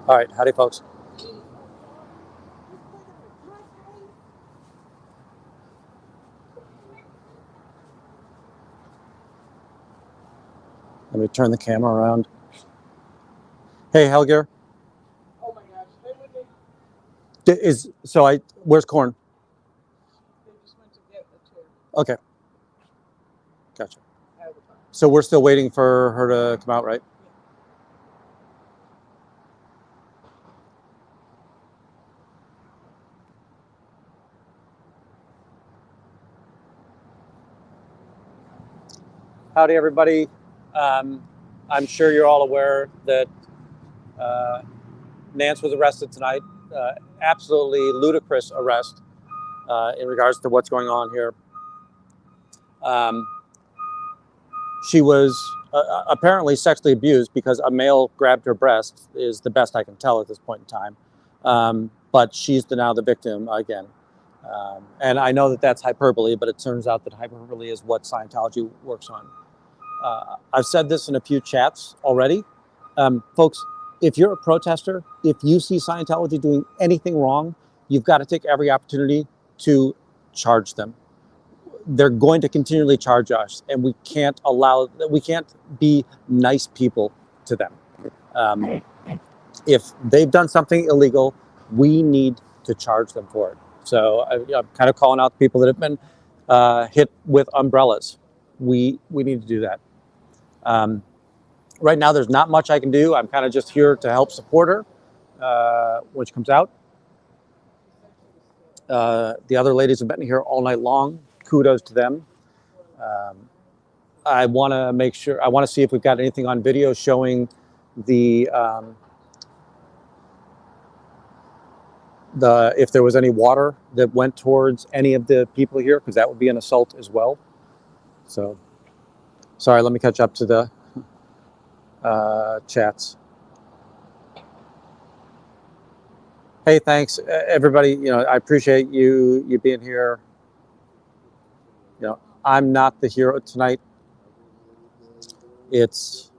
All right, howdy, folks. Let me turn the camera around. Hey, Helger. Oh my gosh. Where's Corn? They just went to get the chair. Okay. Gotcha. So we're still waiting for her to come out, right? Howdy, everybody. I'm sure you're all aware that Nance was arrested tonight. Absolutely ludicrous arrest in regards to what's going on here. She was apparently sexually abused because a male grabbed her breast, is the best I can tell at this point in time. But she's now the victim again. And I know that that's hyperbole, but it turns out that hyperbole is what Scientology works on. I've said this in a few chats already. Folks, if you're a protester, if you see Scientology doing anything wrong, you've got to take every opportunity to charge them. They're going to continually charge us, and we can't be nice people to them. If they've done something illegal, we need to charge them for it. So I'm kind of calling out the people that have been hit with umbrellas. We need to do that. Right now, there's not much I can do. I'm kind of just here to help support her when she comes out. The other ladies have been here all night long. Kudos to them. I want to make sure, I want to see if we've got anything on video showing if there was any water that went towards any of the people here, because that would be an assault as well. So, sorry, let me catch up to the chats. Hey, thanks everybody. I appreciate you being here. I'm not the hero tonight. It's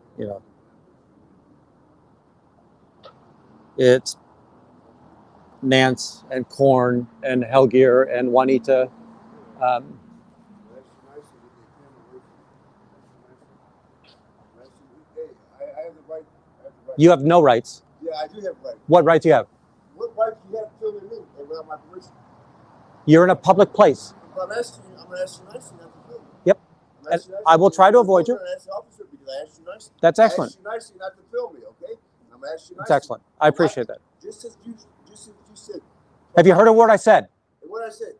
it's Nance and Korn and Helgier and Juanita. You have no rights. Yeah, I do have rights. What right do you have? What right do you have to film me without my permission? You're in a public place. If I'm asking you, I'm going to ask you nicely not to film me. Yep. And I will try to avoid you. I'm going to ask the officer because I asked you nicely. That's excellent. I asked you nicely not to film me, okay? I'm going to ask you nicely. That's excellent. I appreciate that. Just as you said. Have you heard a word I said? What I said?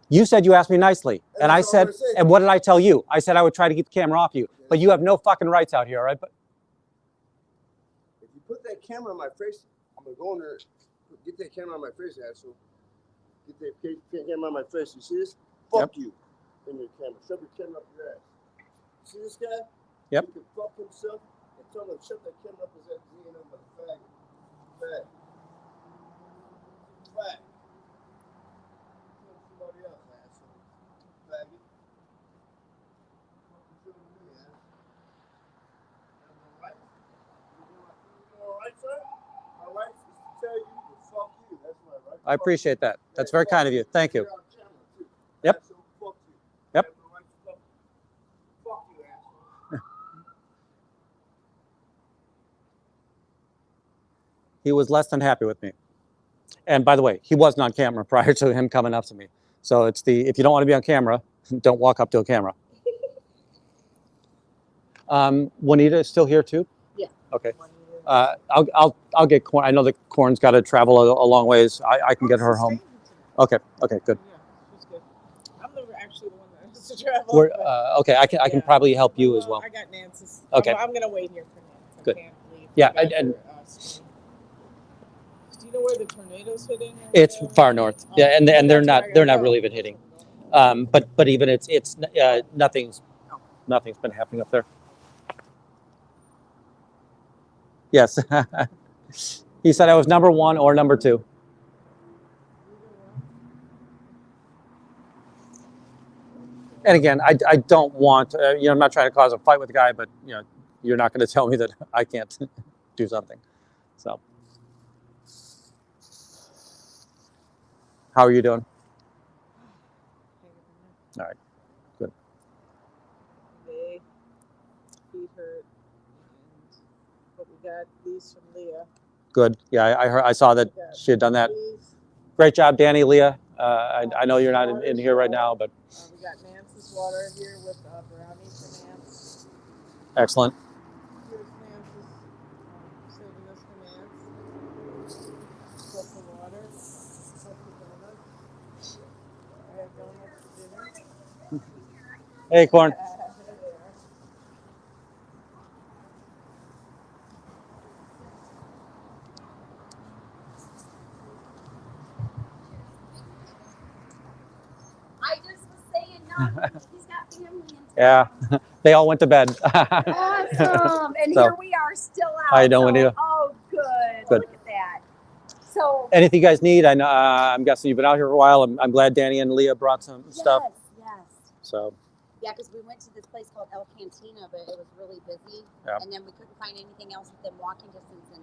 You said you asked me nicely. And I said, and what did I tell you? I said I would try to keep the camera off you. But you have no fucking rights out here, all right? But if you put that camera on my face, I'm going to go in there, get that camera on my face, asshole. Get that camera on my face. You see this? Fuck you in your camera. Shove your camera up your ass. See this guy? Yep. He can fuck himself and tell him to shut that camera up his ass. He ain't no faggot. Fag. Fag. Somebody else, asshole. Faggot. What you doing to me, ass? You have no rights? You know my rights, sir? My rights is to tell you to fuck you. That's my right. I appreciate that. That's very kind of you. Thank you. Yep. Yep. He was less than happy with me. And by the way, he wasn't on camera prior to him coming up to me. So it's if you don't want to be on camera, don't walk up to a camera. Juanita is still here too? Yeah. Okay. I'll get Corn. I know that Corn's got to travel a long ways. I can get her home. Okay. Okay. Good. Yeah, she's good. I'm actually the one that has to travel. Okay. I can probably help you as well. I got Nance's. Okay. I'm gonna wait here for Nance. Good. I can't leave. Yeah. Do you know where the tornado's hitting? It's far north. Yeah, and they're not really even hitting. But even it's nothing's been happening up there. Yes. He said I was number 1 or number 2. And again, I don't want, I'm not trying to cause a fight with the guy, but you're not going to tell me that I can't do something. So, How are you doing? All right, good. They feet hurt, but we got these from Leah. Good. Yeah, I saw that she had done that. These, Great job, Danny, Leah. I know you're not in here right now, but we got Nancy's water here with brownies for Nance. excellent. Here's Nancy's saving us for Nance. Plus the water, plus the donuts. I have donuts for dinner. Hey, Corn. I just was saying, no, he's got family in town. Yeah, they all went to bed. Awesome. And So, here we are still out. how you doing, Juanita? Oh, good. Good. Look at that. So, Anything you guys need? I know. I'm guessing you've been out here for a while. I'm glad Danny and Leah brought some stuff. Yes. So. Yeah, because we went to this place called El Cantina, but it was really busy. Yeah. And then we couldn't find anything else within walking distance. And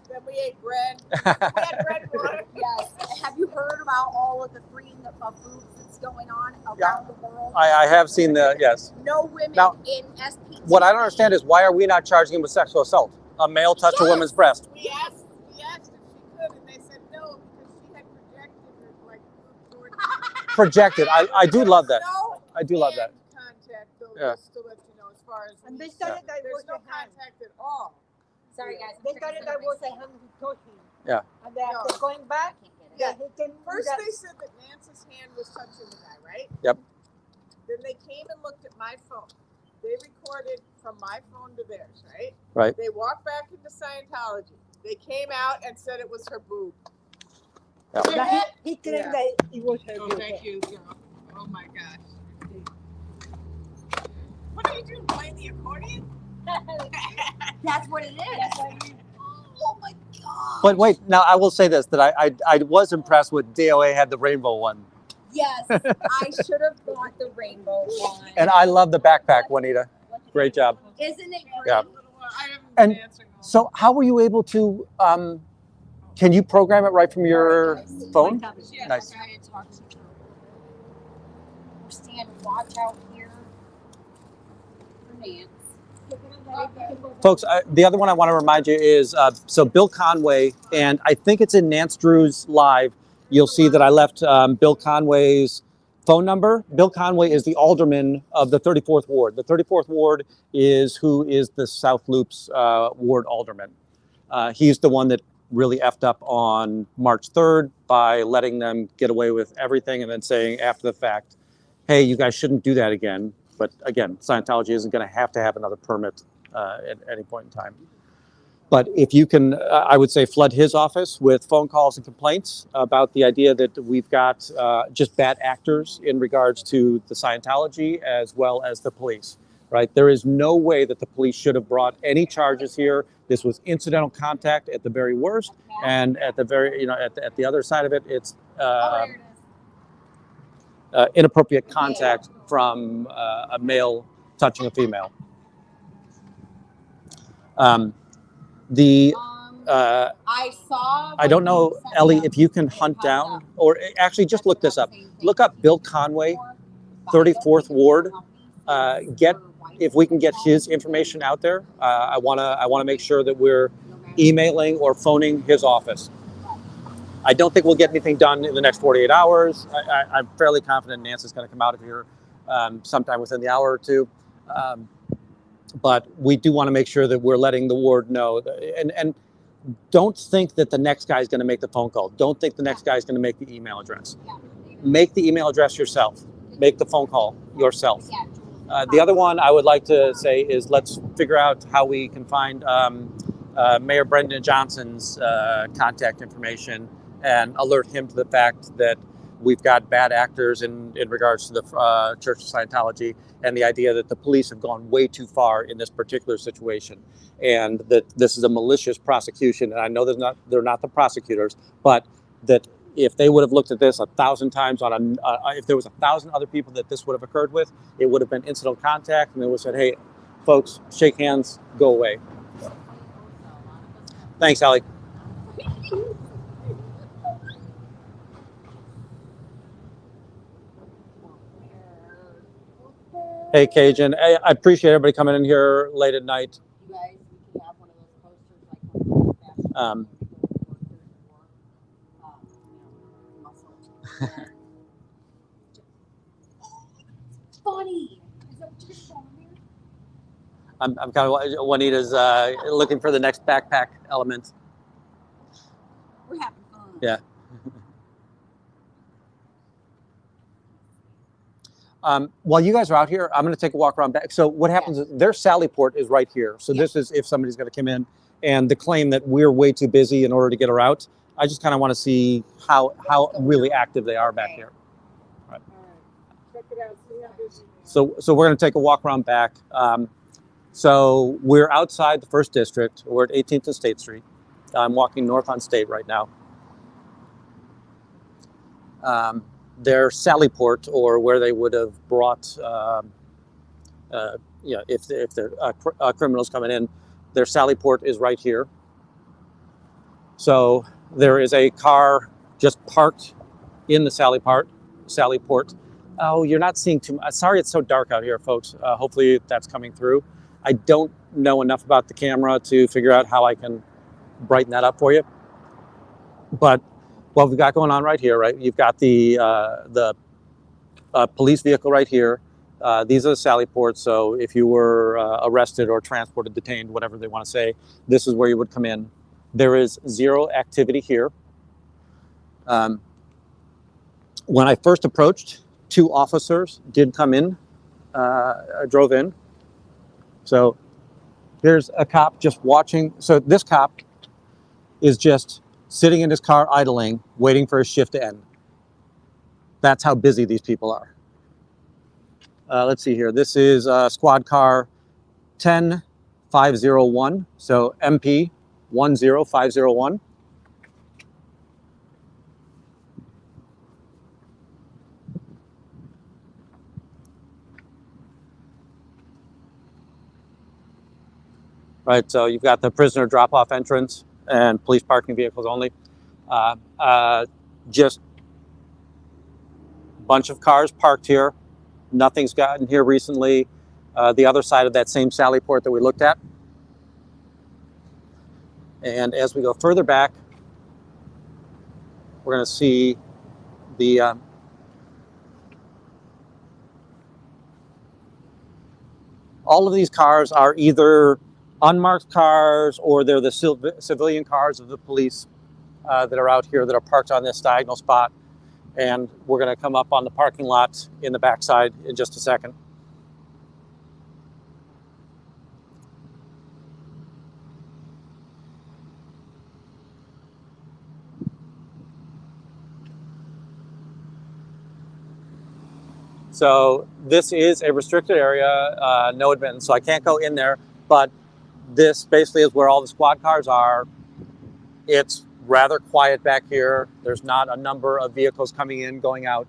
Then we ate bread. We had bread and water. yes. Have you heard about all of the freeing of foods that's going on around the world? I have seen the, yes. No women Now, in SPT. What I don't understand is why are we not charging him with sexual assault? A male touch a woman's breast. We asked if she could, and they said no because she had projected her like towards Projected. I do love that. No I do love that. contact, though, Yeah. just to let you know, as far as And we they started that there's was no a hand. contact at all. Sorry, guys. They started that was a hand with talking. Yeah. And then No. after going back, Yeah. he came First, that, they said that Nance's hand was touching the guy, right? Yep. Then they came and looked at my phone. They recorded from my phone to theirs, right? Right. They walked back into Scientology. They came out and said it was her boob. that he claimed Yeah. that it was her. Oh, boob. thank you, girl. Oh my gosh. What are you doing? Playing the accordion? That's what it is. Oh my god. But wait, now I will say this, that I was impressed with DOA had the rainbow one. Yes, I should have bought the rainbow one. And I love the backpack, Juanita. Great job. Isn't it great? Yeah. I haven't And been answering all. So how were you able to, can you program it right from your phone? Yes. Nice. I had talked to her. We're standing watch out here for Nance. Folks, the other one I want to remind you is, so Bill Conway, and I think it's in Nance Drew's live, you'll see that I left Bill Conway's phone number. Bill Conway is the alderman of the 34th Ward. The 34th Ward is who is the South Loops Ward alderman. He's the one that really effed up on March 3rd by letting them get away with everything and then saying after the fact, hey, you guys shouldn't do that again. But again, Scientology isn't going to have another permit at any point in time. But if you can, I would say flood his office with phone calls and complaints about the idea that we've got just bad actors in regards to the Scientology as well as the police, right? There is no way that the police should have brought any charges here. This was incidental contact at the very worst. And at the very, at the other side of it, it's inappropriate contact from a male touching a female. I saw. I don't know, Ellie, if you can hunt down, or actually just look this up. Look up Bill Conway, 34th Ward. If we can get his information out there. I wanna make sure that we're emailing or phoning his office. I don't think we'll get anything done in the next 48 hours. I'm fairly confident Nancy's going to come out of here sometime within the hour or two. But we do want to make sure that we're letting the ward know. And don't think that the next guy is going to make the phone call. Don't think the next guy is going to make the email address. Make the email address yourself. Make the phone call yourself. The other one I would like to say is let's figure out how we can find Mayor Brendan Johnson's contact information and alert him to the fact that we've got bad actors in regards to the Church of Scientology and the idea that the police have gone way too far in this particular situation and that this is a malicious prosecution. And I know they're not the prosecutors, but that if they would have looked at this 1,000 times if there was 1,000 other people that this would have occurred with, it would have been incidental contact and they would have said, hey, folks, shake hands, go away. Thanks, Allie. Hey, Cajun. I appreciate everybody coming in here late at night. You guys, we can have one of those posters like when we fast Um, muscle. Funny. Is that what you're showing me? I'm kind of Juanita's looking for the next backpack element. We're having fun. Yeah. While you guys are out here, I'm going to take a walk around back. So what happens is their Sally port is right here. So this is if somebody's going to come in, and the claim that we're way too busy in order to get her out. I just kind of want to see how really active they are back here. All right. Check it out. See how busy they are. So we're going to take a walk around back. So we're outside the First District. We're at 18th and State Street. I'm walking north on State right now. Their Sally port, or where they would have brought, if they're criminals coming in, their Sally port is right here. So there is a car just parked in the Sally port. Oh, you're not seeing too much. Sorry, it's so dark out here, folks. Hopefully that's coming through. I don't know enough about the camera to figure out how I can brighten that up for you. But what we've got going on right here, right? You've got the police vehicle right here. These are the Sally ports. So if you were arrested or transported, detained, whatever they want to say, this is where you would come in. There is zero activity here. When I first approached, 2 officers did come in, drove in. So here's a cop just watching. So this cop is just sitting in his car idling, waiting for his shift to end. That's how busy these people are. Let's see here. This is squad car 10501. So MP 10501. Right, so you've got the prisoner drop-off entrance and police parking vehicles only. Just a bunch of cars parked here. Nothing's gotten here recently. The other side of that same Sally port that we looked at. And as we go further back, we're going to see the all of these cars are either unmarked cars or they're the civilian cars of the police that are out here that are parked on this diagonal spot. And we're going to come up on the parking lot in the backside in just a second. So this is a restricted area, no admittance, so I can't go in there, but this basically is where all the squad cars are. It's rather quiet back here. There's not a number of vehicles coming in, going out.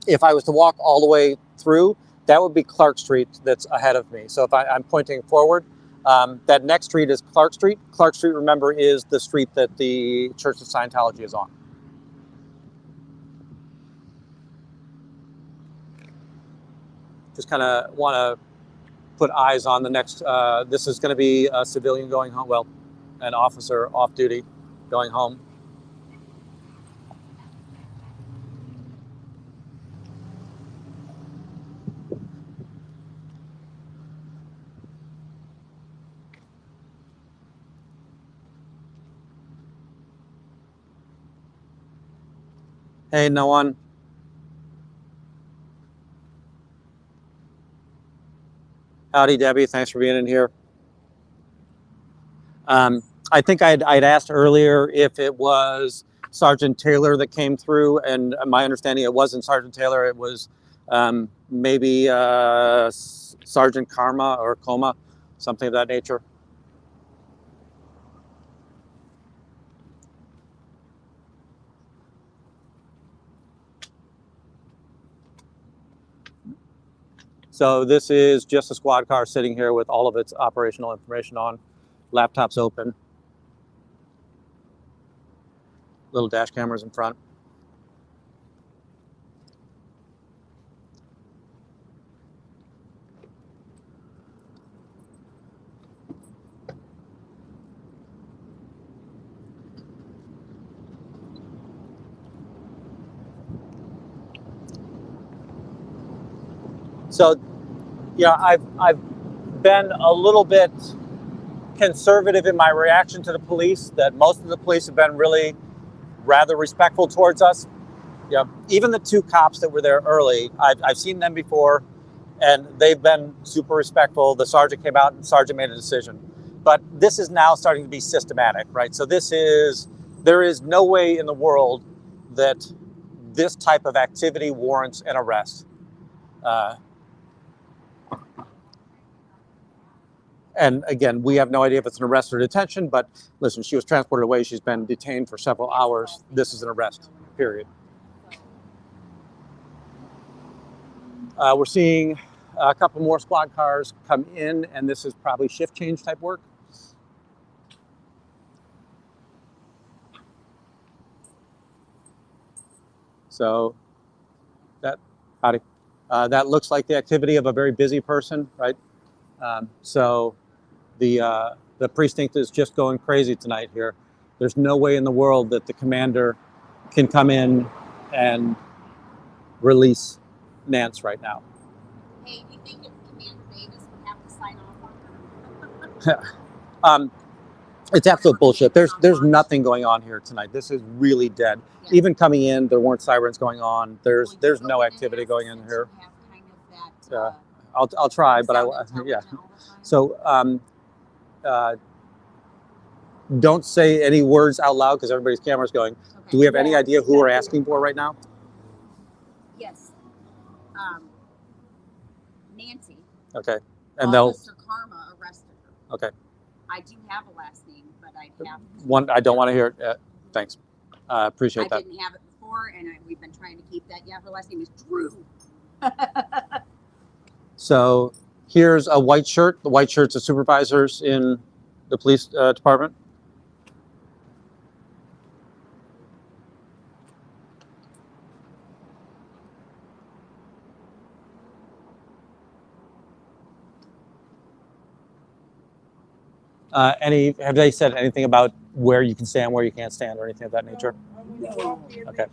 If I was to walk all the way through, that would be Clark Street that's ahead of me. So if I'm pointing forward, that next street is Clark Street. Clark Street, remember, is the street that the Church of Scientology is on. Just kind of want to put eyes on the next. This is going to be a civilian going home. Well, an officer off duty going home. Hey, no one. Howdy, Debbie. Thanks for being in here. I think I'd asked earlier if it was Sergeant Taylor that came through, and my understanding it wasn't Sergeant Taylor. It was maybe Sergeant Karma or Coma, something of that nature. So this is just a squad car sitting here with all of its operational information on, laptops open, little dash cameras in front. So, yeah, I've been a little bit conservative in my reaction to the police. That most of the police have been really rather respectful towards us. Yeah, even the 2 cops that were there early, I've seen them before, and they've been super respectful. The sergeant came out and the sergeant made a decision. But this is now starting to be systematic, right? So there is no way in the world that this type of activity warrants an arrest. And again, we have no idea if it's an arrest or detention, but listen, she was transported away. She's been detained for several hours. This is an arrest, period. We're seeing a couple more squad cars come in, and this is probably shift change type work. So that looks like the activity of a very busy person, right? So the precinct is just going crazy tonight here. There's no way in the world that the commander can come in and release Nance right now. Hey, do you think if Commander Davis would have to sign off on her? It's absolute bullshit. There's nothing going on here tonight. This is really dead. Yeah. Even coming in, there weren't sirens going on. There's no activity going in here. I'll try, but yeah. So don't say any words out loud because everybody's camera's going. Okay. Do we have any idea who we're asking for right now? Yes. Nancy. Okay. And Officer Karma arrested her. Okay. I do have a last name, but I have one. I don't want to hear it. Thanks. Appreciate that. I didn't have it before, and we've been trying to keep that. Yeah, her last name is Drew. So here's a white shirt. The white shirt's the supervisors in the police department. Have they said anything about where you can stand, where you can't stand, or anything of that nature? No. Okay.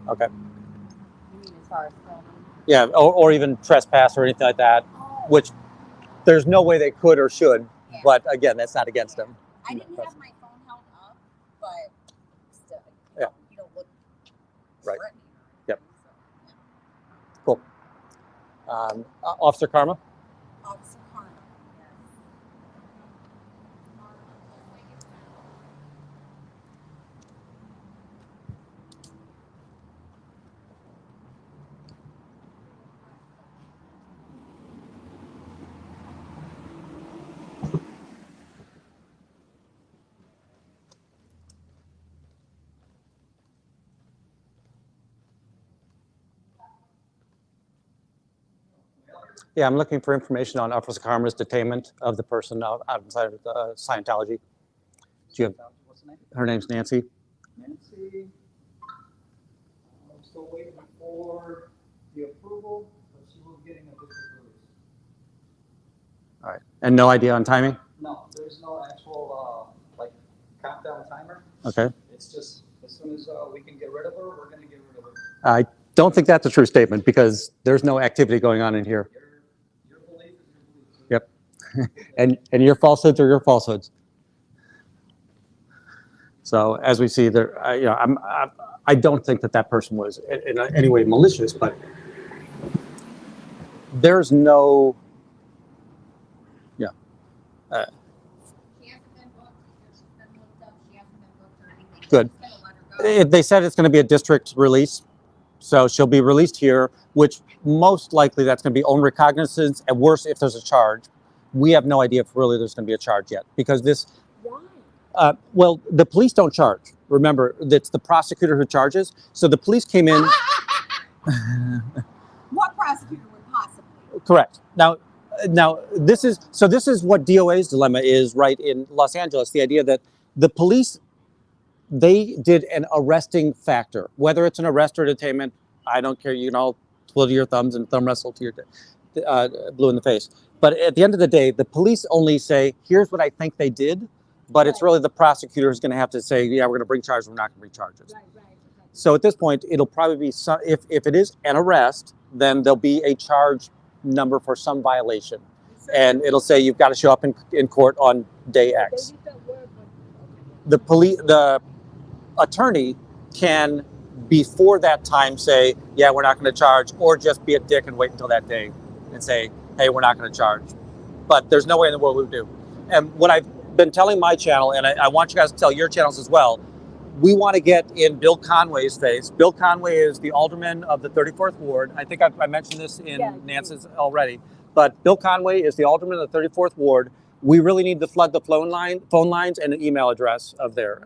Okay. You mean as far as filming? Yeah, or even trespass or anything like that, which there's no way they could or should. Yeah. But again, that's not against them. I didn't have my phone held up, but still, you don't look right. threatening. Yep. So, yeah. Cool. Officer Karma. Officer Karma. Yeah, I'm looking for information on Officer Karma's detainment of the person outside of Scientology. Do you have what's the name? Her name's Nancy. Nancy. I'm still waiting for the approval, but she will be getting a district release. All right, and no idea on timing? No, there's no actual like countdown timer. Okay. It's just as soon as we can get rid of her, we're going to get rid of her. I don't think that's a true statement because there's no activity going on in here. Your belief is your belief. Yep. and your falsehoods are your falsehoods. So as we see there, I don't think that person was in any way malicious, but there's no, She hasn't been booked. She's been looked up. She hasn't been booked or anything. Good. They said it's going to be a district release, so she'll be released here, which most likely that's going to be own recognizance, and worse if there's a charge. We have no idea if really there's going to be a charge yet because this. Why? Well, the police don't charge. Remember, it's the prosecutor who charges. So the police came in. What prosecutor would possibly? Correct. Now, this is what DOA's dilemma is, right, in Los Angeles. The idea that the police, they did an arresting factor, whether it's an arrest or detainment. I don't care. You can all twiddle your thumbs and thumb wrestle to your blue in the face. But at the end of the day, the police only say, "Here's what I think they did," but it's really the prosecutor who's going to have to say, "Yeah, we're going to bring charges. We're not going to bring charges." Right. So at this point, it'll probably be if it is an arrest, then there'll be a charge number for some violation. And it'll say you've got to show up in court on day X. The attorney can, before that time, say, yeah, we're not going to charge, or just be a dick and wait until that day and say, hey, we're not going to charge. But there's no way in the world we would do. And what I've been telling my channel, and I want you guys to tell your channels as well, we want to get in Bill Conway's face. Bill Conway is the alderman of the 34th Ward. I think I mentioned this in Nance's already. But Bill Conway is the alderman of the 34th Ward. We really need to flood the phone lines and an email address of there.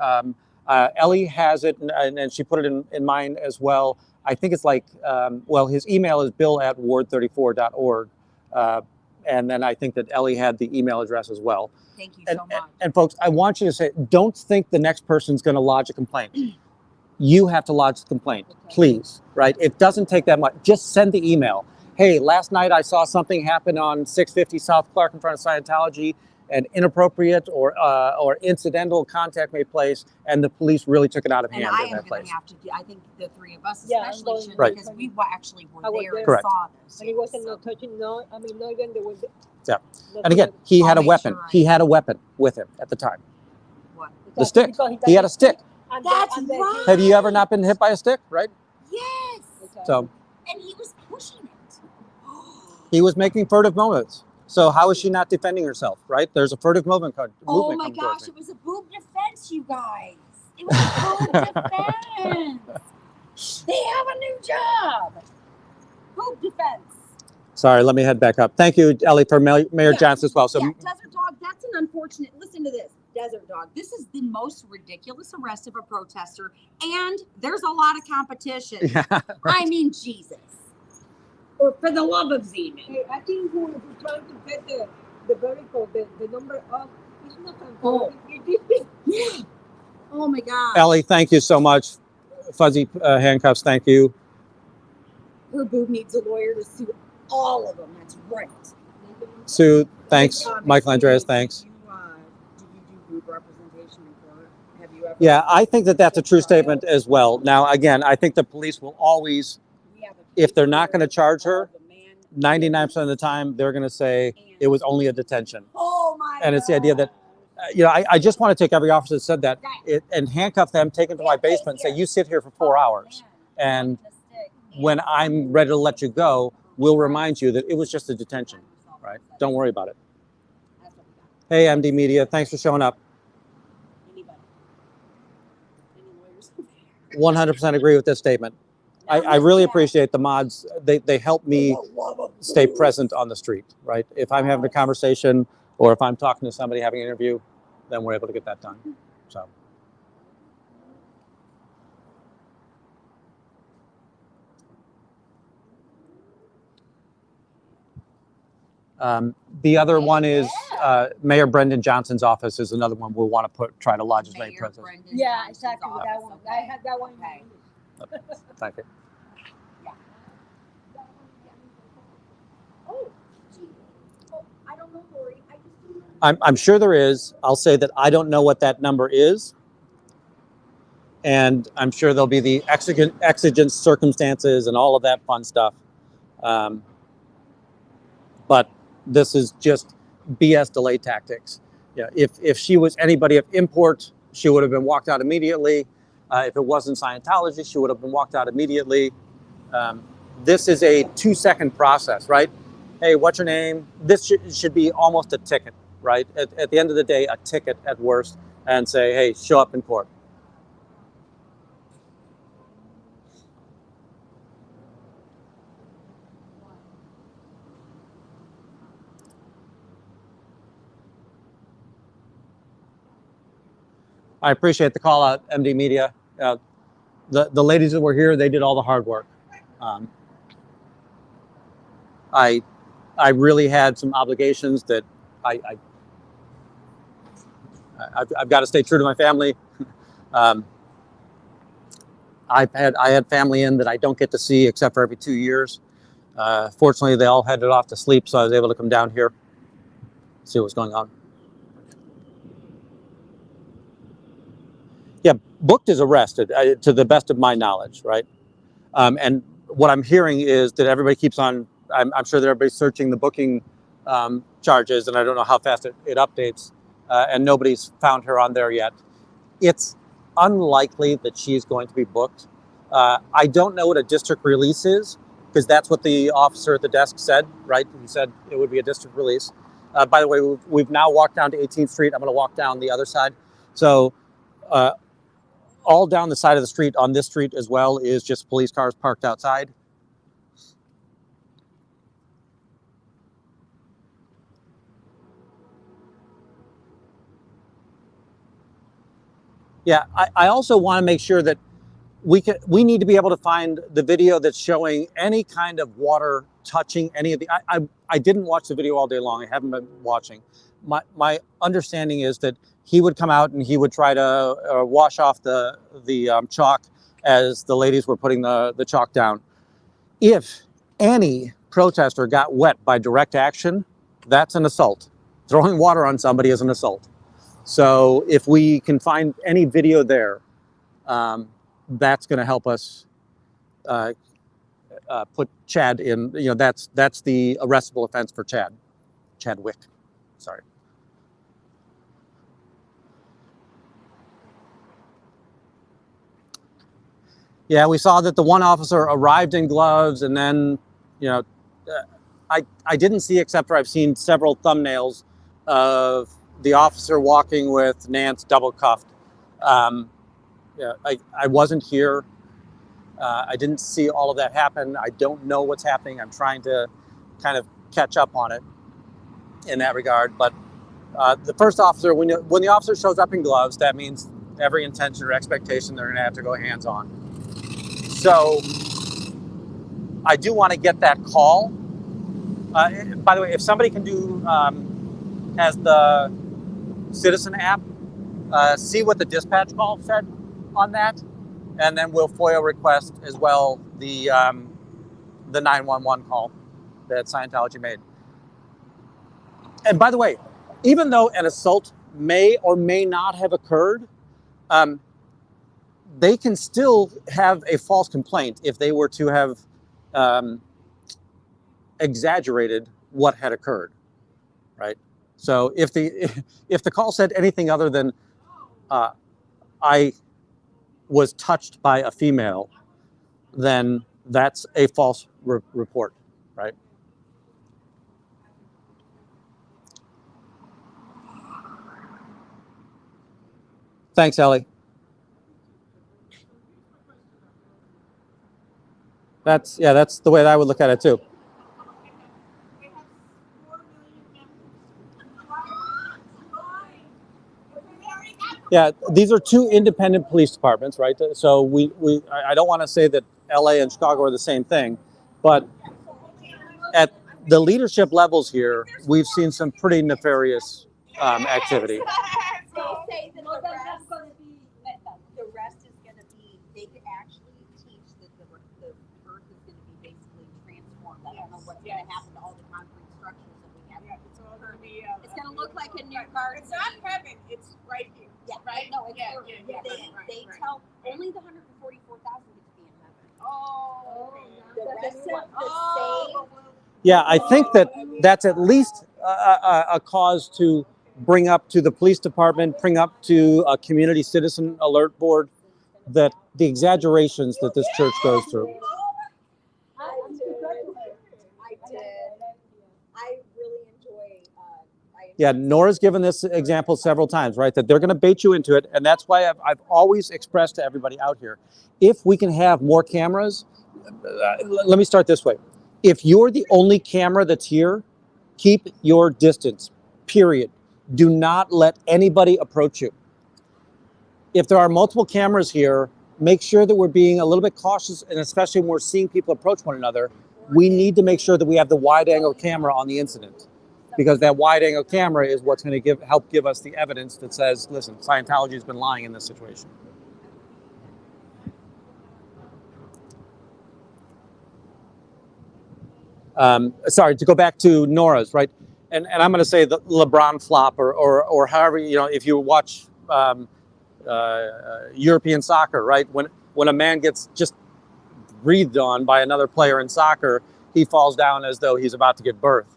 Ellie has it, and she put it in mine as well. I think it's like, well, his email is bill@ward34.org. And then I think that Ellie had the email address as well. Thank you so much. And folks, I want you to say, don't think the next person's going to lodge a complaint. You have to lodge the complaint, please, right? It doesn't take that much. Just send the email. Hey, last night I saw something happen on 650 South Clark in front of Scientology, and inappropriate or incidental contact made place, and the police really took it out of hand And I in am that place. going to have to do, I think the three of us Yeah, I'm especially going should, Right. because we actually were I was there there. and Correct. saw this. And he wasn't no touching, no, I mean, not even the window. Yeah. And again, he had a I'll make weapon. sure He had a weapon with him at the time. What? The stick. He had a stick. That's right. Have you ever not been hit by a stick, right? Yes. So And he was pushing it. he was making furtive movements. So how is she not defending herself, right? There's a furtive movement code. Oh my gosh, it was a boob defense, you guys. It was a boob defense. They have a new job. Boob defense. Sorry, let me head back up. Thank you, Ellie, for Mayor Yeah. Johnson as well. So Yeah, Desert Dog, that's an unfortunate, listen to this, Desert Dog. This is the most ridiculous arrest of a protester, and there's a lot of competition. yeah, I mean, Jesus. Or for the love of Zeman. Hey, I think who is trying to get the vertical, the number of, it's not Oh. important. Oh my gosh. Ellie, thank you so much. Fuzzy handcuffs, thank you. Her boob needs a lawyer to sue all of them. That's right. Sue, thanks. Michael Andreas, thanks. Did you do boob representation in court? Have you ever? Yeah, I think that that's a true statement as well. Now, again, I think the police will always, We have a if they're not going to charge her, of the man- 99% of the time, they're going to say it was only a detention. Oh my And it's the idea that, I just want to take every officer that said that and handcuff them, take them to my basement and say, you sit here for 4 hours. And when I'm ready to let you go, we'll remind you that it was just a detention, right? Don't worry about it. Hey, MD Media, thanks for showing up. 100% agree with this statement. I really appreciate the mods. They help me stay present on the street, right? If I'm having a conversation or if I'm talking to somebody having an interview, then we're able to get that done. So. The other one is Mayor Brendan Johnson's office is another one we'll want to try to lodge as many presents. Yeah, exactly. That one. I had that one. Okay. Thank you. Oh, gee. Oh, I don't know, Lori. I just don't know. I'm sure there is. I'll say that I don't know what that number is. And I'm sure there'll be the exigent circumstances and all of that fun stuff. But this is just BS delay tactics. Yeah, if she was anybody of import, she would have been walked out immediately. If it wasn't Scientology, she would have been walked out immediately. This is a 2-second process, right? Hey, what's your name? This should be almost a ticket, right? At the end of the day, a ticket at worst, and say, hey, show up in court. I appreciate the call out, MD Media. The ladies that were here, they did all the hard work. I really had some obligations that I've got to stay true to my family. I had family in that I don't get to see except for every 2 years. Fortunately, they all headed off to sleep, so I was able to come down here, see what's going on. Yeah, Booked is arrested, to the best of my knowledge, right? And what I'm hearing is that everybody keeps on, I'm sure that everybody's searching the booking charges, and I don't know how fast it updates, and nobody's found her on there yet. It's unlikely that she's going to be booked. I don't know what a district release is, because that's what the officer at the desk said, right? He said it would be a district release. By the way, we've now walked down to 18th Street. I'm going to walk down the other side. So all down the side of the street on this street as well is just police cars parked outside. Yeah, I also want to make sure that we need to be able to find the video that's showing any kind of water touching any of the, I didn't watch the video all day long. I haven't been watching. My understanding is that he would come out and he would try to wash off the chalk as the ladies were putting the chalk down. If any protester got wet by direct action, that's an assault. Throwing water on somebody is an assault. So if we can find any video there, that's going to help us put Chad in, that's the arrestable offense for Chadwick, sorry. Yeah, we saw that the one officer arrived in gloves, and then, I didn't see, except for I've seen several thumbnails of the officer walking with Nance double cuffed. Yeah, I wasn't here. I didn't see all of that happen. I don't know what's happening. I'm trying to kind of catch up on it in that regard. But the first officer, when the officer shows up in gloves, that means every intention or expectation they're going to have to go hands on. So I do want to get that call. By the way, if somebody can do, as the Citizen app, see what the dispatch call said on that, and then we'll FOIA request as well the 911 call that Scientology made. And by the way, even though an assault may or may not have occurred, they can still have a false complaint if they were to have exaggerated what had occurred, right? So if the call said anything other than I was touched by a female, then that's a false report, right? Thanks, Ellie. That's the way that I would look at it too. Yeah, these are two independent police departments, right? So I don't want to say that LA and Chicago are the same thing, but at the leadership levels here, we've seen some pretty nefarious activity. They say that the rest is going to be, they could actually teach that the earth is going to be basically transformed. I don't know what's going to happen to all the concrete structures that we have. Yeah, it's all going to be. It's going to look like a new garden. It's not heaven. It's right here. Yeah, right. No, it's they right. tell only the 144,000 get to be in heaven. Oh, The rest of the same. Yeah, I think that's at least a cause to bring up to the police department, bring up to a community citizen alert board, that the exaggerations that this church goes through. I did. I really enjoy. Yeah, Nora's given this example several times, right? That they're going to bait you into it, and that's why I've always expressed to everybody out here, if we can have more cameras, let me start this way. If you're the only camera that's here, keep your distance, period. Do not let anybody approach you. If there are multiple cameras here, make sure that we're being a little bit cautious, and especially when we're seeing people approach one another, we need to make sure that we have the wide-angle camera on the incident, because that wide-angle camera is what's going to help give us the evidence that says, listen, Scientology has been lying in this situation. Sorry, to go back to Nora's, right? And I'm going to say the LeBron flop or however, if you watch European soccer, right? When a man gets just breathed on by another player in soccer, he falls down as though he's about to give birth.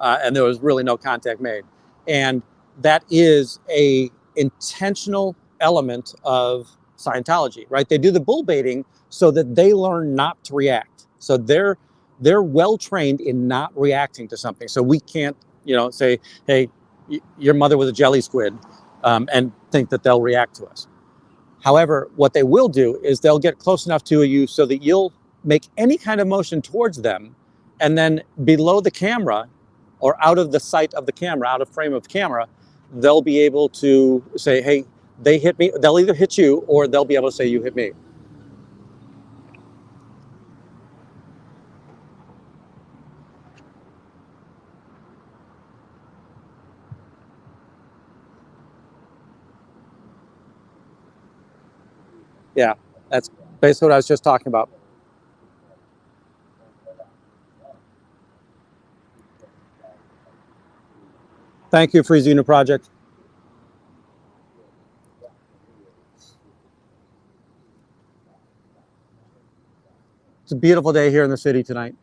And there was really no contact made. And that is a intentional element of Scientology, right? They do the bull baiting so that they learn not to react. So they're well trained in not reacting to something. So we can't, you know, say, hey, your mother was a jelly squid, and think that they'll react to us. However, what they will do is they'll get close enough to you so that you'll make any kind of motion towards them, and then below the camera or out of the sight of the camera, out of frame of camera, they'll be able to say, hey, they hit me. They'll either hit you or they'll be able to say, you hit me. Yeah, that's basically what I was just talking about. Thank you, Free Xena Project. It's a beautiful day here in the city tonight,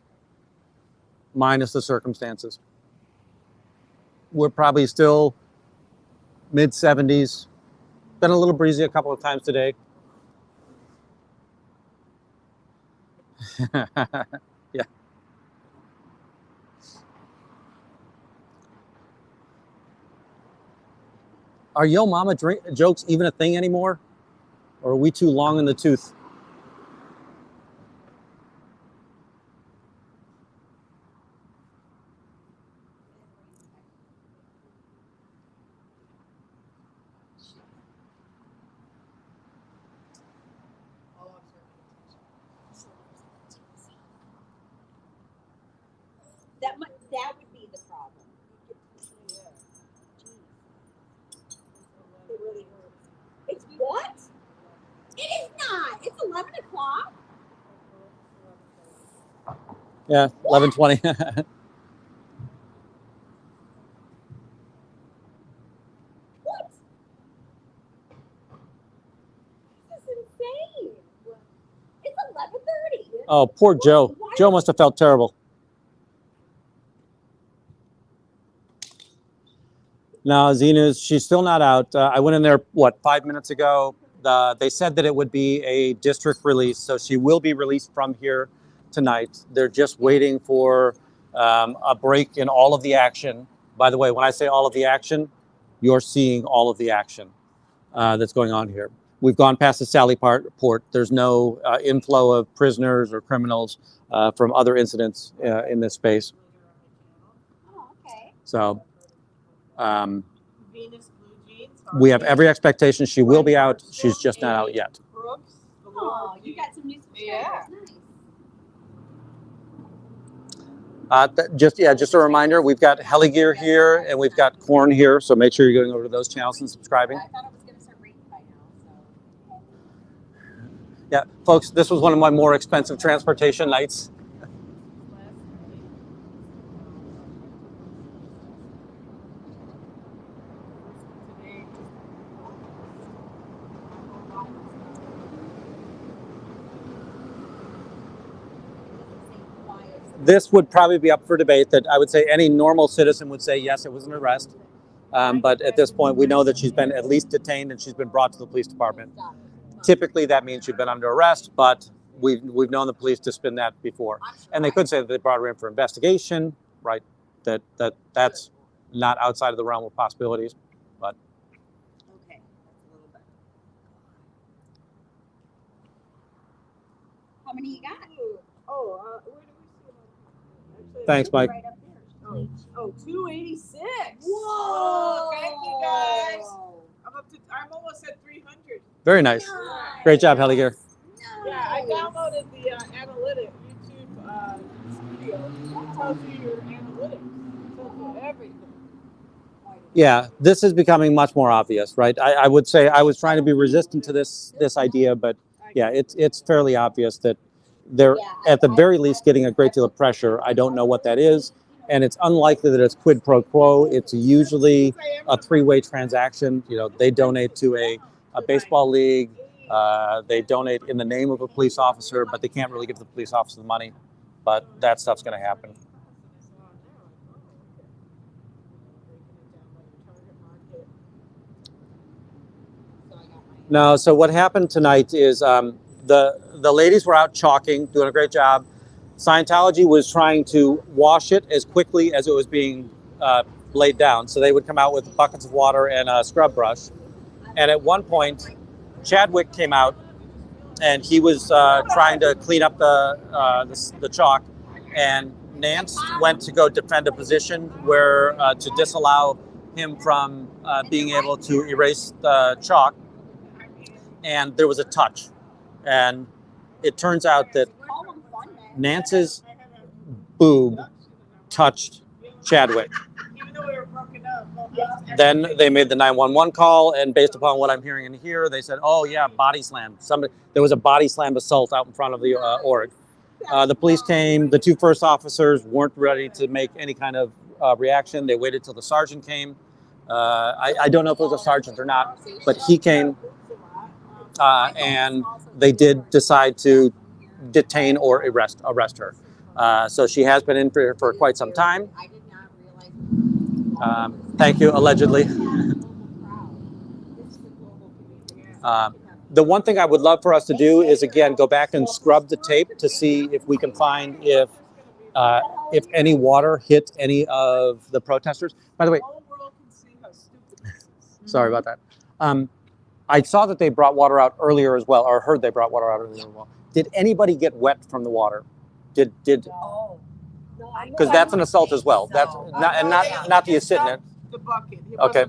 minus the circumstances. We're probably still mid 70s. Been a little breezy a couple of times today. Yeah. Are yo mama jokes even a thing anymore? Or are we too long in the tooth? That would be the problem. It really hurts. It's what? It is not. It's 11 o'clock. Yeah, 11:20. What? This is insane. It's 11:30. Oh, poor Joe. Joe must have felt terrible. No, Xena's, she's still not out. I went in there, what, 5 minutes ago. They said that it would be a district release, so she will be released from here tonight. They're just waiting for a break in all of the action. By the way, when I say all of the action, you're seeing all of the action that's going on here. We've gone past the Sally port. There's no inflow of prisoners or criminals from other incidents in this space. Oh, okay. So Venus Blue Jeans. we have every expectation she will be out. She's just not out yet. Brooks. Oh, you got some new subscribers. Yeah. Nice. Just a reminder, we've got heli gear here and we've got corn here, so make sure you're going over to those channels and subscribing. I thought it was going to start raining by now. So. Yeah, folks, this was one of my more expensive transportation nights. This would probably be up for debate. That I would say any normal citizen would say, yes, it was an arrest. But at this point, we know that she's been at least detained and she's been brought to the police department. Typically, that means she's been under arrest, but we've known the police to spin that before. And they could say that they brought her in for investigation, right? That's not outside of the realm of possibilities. But Okay, that's a little better. How many you got? Where do we see them? Actually, thanks, Mike. Right up there. Oh, 286. Whoa! Thank you guys. I'm almost at 300. Very nice. Great job, heli gear. Yeah, I downloaded the analytic YouTube studio. It tells you your analytics. It tells you everything. Yeah, this is becoming much more obvious, right? I would say I was trying to be resistant to this idea, but yeah, it's fairly obvious that they're at the very least getting a great deal of pressure. I don't know what that is, and it's unlikely that it's quid pro quo. It's usually a three-way transaction. You know, they donate to a baseball league, They donate in the name of a police officer, but they can't really give the police officer the money. But that stuff's going to happen. No, so what happened tonight is the ladies were out chalking, doing a great job. Scientology was trying to wash it as quickly as it was being laid down. So they would come out with buckets of water and a scrub brush. And at one point, Chadwick came out and he was trying to clean up the chalk. And Nance went to go defend a position where to disallow him from being able to erase the chalk. And there was a touch. And it turns out that Nance's boob touched Chadwick. Then they made the 911 call, and based upon what I'm hearing in here, they said, oh yeah, body slam. There was a body slam assault out in front of the org. The police came. The two first officers weren't ready to make any kind of reaction. They waited till the sergeant came. I don't know if it was a sergeant or not, but he came, and they did decide to detain or arrest her. So she has been in for quite some time. Thank you, allegedly. The one thing I would love for us to do is, again, go back and scrub the tape to see if we can find if any water hit any of the protesters. By the way, sorry about that. I saw that they brought water out earlier as well, or heard they brought water out earlier as well. Did anybody get wet from the water? Did? Because that's an assault as well. That's not that you sit in it. The bucket. Okay.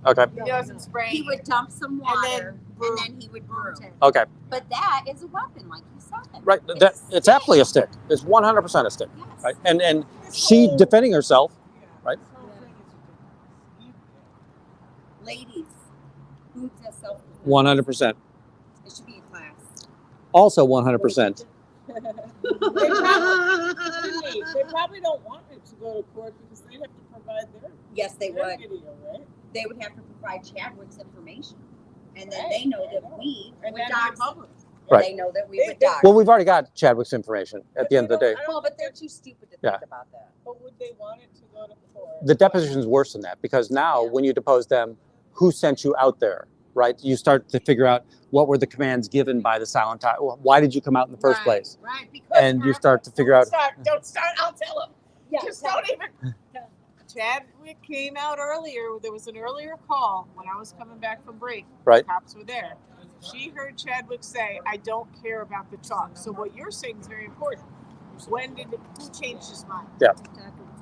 Okay. He doesn't spray. He would dump some water and then he would brew. Okay. But that is a weapon, like you said. Right. It's absolutely a stick. It's 100% a stick. Yes. Right. And she defending herself. Right. Ladies, boobs as self-defense. 100%. It should be a class. Also 100%. They probably don't want it to go to court because they'd have to provide their Yes, they their would. video, right? They would have to provide Chadwick's information. And then they know that we And would then dox the public. Right. They know that we would dox. Well, we've already got Chadwick's information at the end of the day. Well, but they're too stupid to Yeah. think about that. But would they want it to go to court? The deposition is worse than that because now when you depose them, who sent you out there, right? You start to figure out what were the commands given by the silent type. Why did you come out in the first place? Right. Because And you start to figure out. Don't start. I'll tell them. Yeah, Just don't even. Chadwick came out earlier. There was an earlier call when I was coming back from break. Right. The cops were there. She heard Chadwick say, "I don't care about the chalk." So what you're saying is very important. Who changed his mind? Yeah.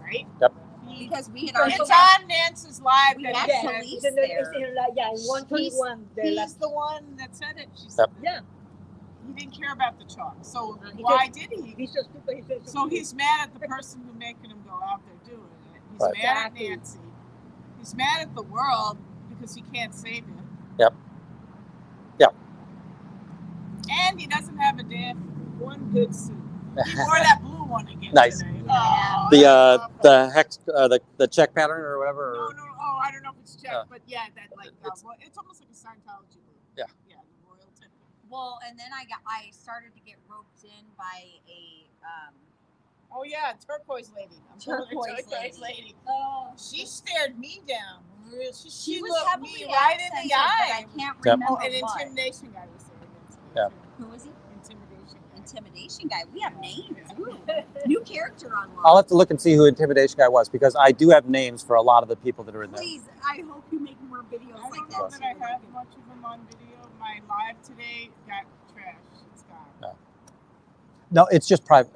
Right. Yep. Because we had already It's on Nance's live. We that had he said- police It's there. yeah, in 121. He's the one that said it. She Yep. said Yeah. he didn't care about the chalk. So He why did he? He's so stupid. So he's mad at the person who making him go out there doing it. He's Right. mad at Nancy. He's mad at the world because he can't save him. Yep. Yep. And he doesn't have a damn one good suit. He wore that blue one again. Nice. Today. The hex, the check pattern or whatever. No. Or, Oh, I don't know if it's checked, but yeah, that like it's almost like a Scientology blue. Yeah. Yeah, the royal tip. Well, and then I started to get roped in by a Oh yeah, turquoise lady. I'm calling her Turquoise lady. Oh, She stared me down. She was looked heavily me right in the accented, eye. but I can't Yep. remember An what. intimidation guy was there. Yeah. Who was he? Intimidation guy. Intimidation guy. We have names. Ooh. New character on I'll have to look and see who Intimidation Guy was because I do have names for a lot of the people that are in there. Please, I hope you make more videos I like don't know that. that I have much of them on video. My live today got trashed. It's gone. No, it's just private.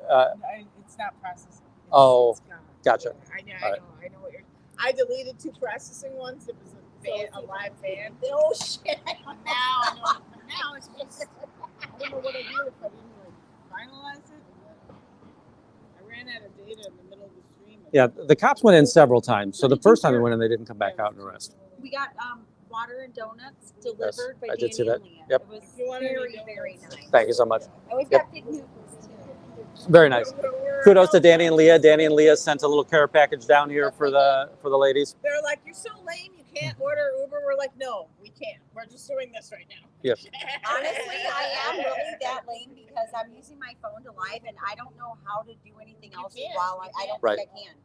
It's not processing. Oh, it's gone. gotcha. I know All right. what you're. I deleted 2 processing ones. It was a live ban. Oh shit! But now I know. Now it's just. I don't know what I do if I didn't finalize it. I ran out of data in the middle of the stream. Yeah, the cops went in several times. So the first time they went in, they didn't come back out and arrest. We got water and donuts delivered by I did see Danny that. and Leah. Yep. It was You want any very, donuts? very nice. Thank you so much. And we've Yep. got big noodles too. Very nice. Kudos to Danny and Leah. Danny and Leah sent a little care package down here for the ladies. They're like, you're so lame. You can't order Uber, we're like, no, we can't. We're just doing this right now. Yes. Honestly, I am really that lame because I'm using my phone to live and I don't know how to do anything else can't. while I don't Right. think I can.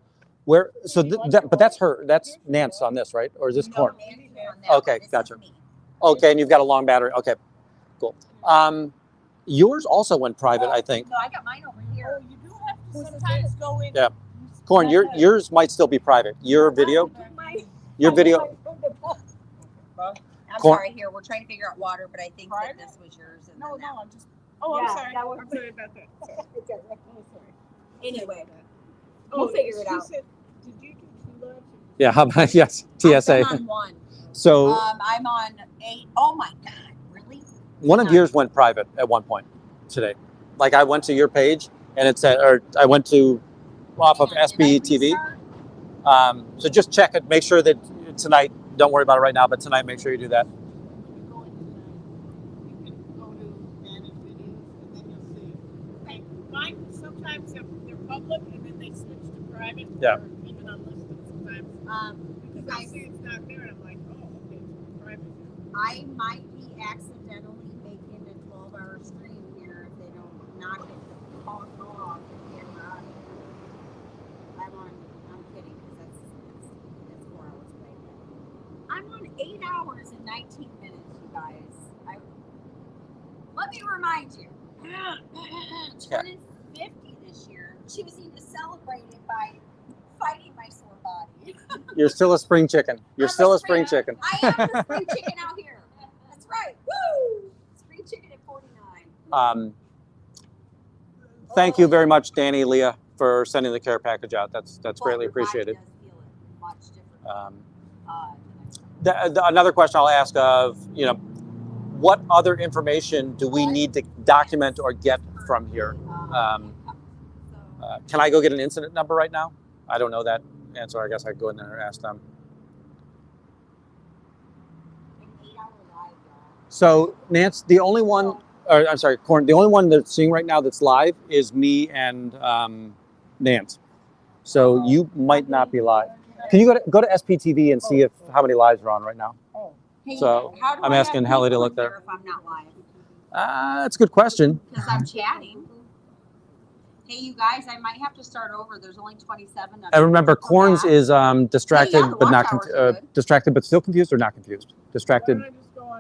Where? So, but that's her. That's Nance on this, right? Or is this Corn? Nancy on that Okay, one. This gotcha. is me. Okay, and you've got a long battery. Okay, cool. Yours also went private, I think. No, I got mine over here. Oh, you do have to sometimes go in. Yeah. Corn, yours might still be private. Your video. Your video. I'm Corn- sorry, here, we're trying to figure out water, but I think that this was yours. And No, then that no, I'm just. Oh, Yeah, I'm sorry. that was- I'm sorry about that. Sorry. Anyway, Oh, we'll figure it she out. said, did you do 2 lives? Yeah. How about yes? TSA. I'm on one. So I'm on 8. Oh my God, really? one of yours went private at one point today. Like I went to your page and it said, or I went to off of Hang on, SB did I TV. restart? So just check it. Make sure that tonight. Don't worry about it right now, but tonight make sure you do that. You go into you can go to manage videos and then you'll see. Okay, mine sometimes they're public and then they switch to private. Yeah. Or even unlisted sometimes. Because I see it's not there and I'm like, oh, okay, it's private. I might be accidentally making a 12-hour stream here if they don't knock it the fuck off and get out of here. I'm kidding because that's 4 hours late. I'm on 8 hours and 19 minutes, you guys. Let me remind you, turning 50 this year, choosing to celebrate it by fighting my sore body. You're still a spring chicken. You're still a spring chicken. I am the spring chicken out here. That's right. Woo! Spring chicken at 49. Thank you very much, Danny, Leah, for sending the care package out. That's greatly Your body appreciated. does feel it much differently. Another question I'll ask of, what other information do we need to document or get from here? Can I go get an incident number right now? I don't know that answer. I guess I could go in there and ask them. So, Nance, the only one, or I'm sorry, Corn, the only one that's seeing right now that's live is me and Nance. So you might not be live. Can you go to SPTV and see how many lives are on right now? Hey, So how do I'm I asking have Hallie to people look in there. here if I'm not live? That's a good question. Because I'm chatting. Hey, you guys, I might have to start over. There's only 27 of And you. remember, Come Corn's back. is distracted, the but not watch hours are good. distracted, but still confused, or not confused. Distracted,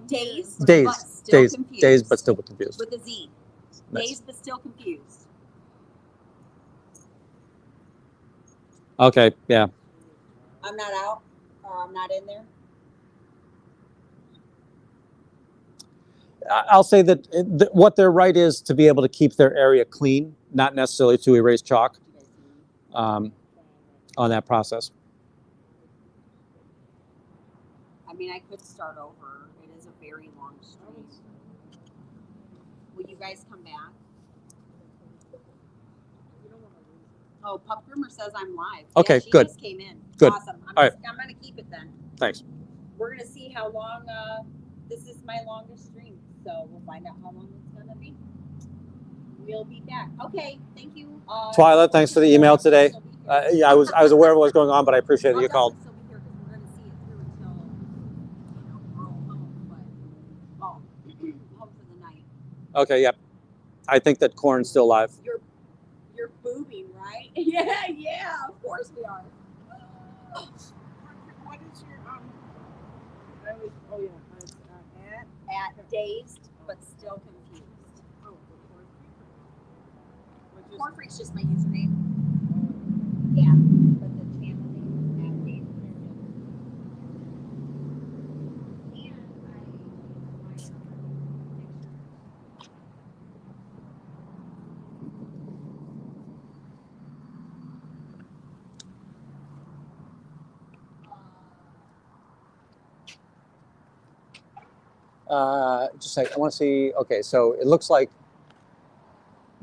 Dazed, dazed, but still dazed, confused. dazed, but still confused. With a Z. Nice. Dazed, but still confused. Okay, yeah. I'm not out, or I'm not in there. I'll say that what their right is to be able to keep their area clean, not necessarily to erase chalk on that process. I mean, I could start over. It is a very long stream. Will you guys come back? Oh, Pup Groomer says I'm live. Okay, yeah, she good. Just came in. Good. Awesome. I'm All right. I'm going to keep it then. Thanks. We're going to see how long, this is my longest stream. So we'll find out how long it's going to be. We'll be back. Okay, thank you. Twyla, thanks for the email today. Yeah, I was aware of what was going on, but I appreciate that you called. Still be here because we're going to see it through until, we're all home. But, home for the night. Okay, yep. I think that Corn's still live. You're boobing, right? yeah, of course we are. What is your At dazed but still confused. Corn Freak's just my username. Yeah, but the channel name is at dazed but still confused. Just like, I want to see, okay, so it looks like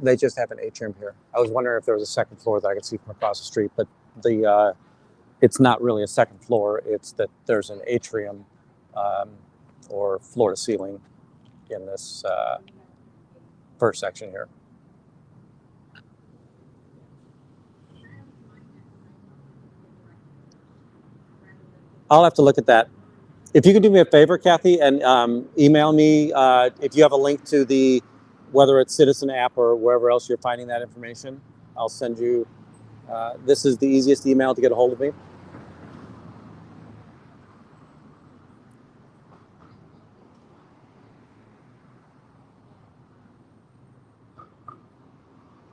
they just have an atrium here. I was wondering if there was a second floor that I could see from across the street, but it's not really a second floor. It's that there's an atrium or floor to ceiling in this first section here. I'll have to look at that. If you could do me a favor, Kathy, and email me if you have a link to the, whether it's Citizen app or wherever else you're finding that information, I'll send you. This is the easiest email to get a hold of me.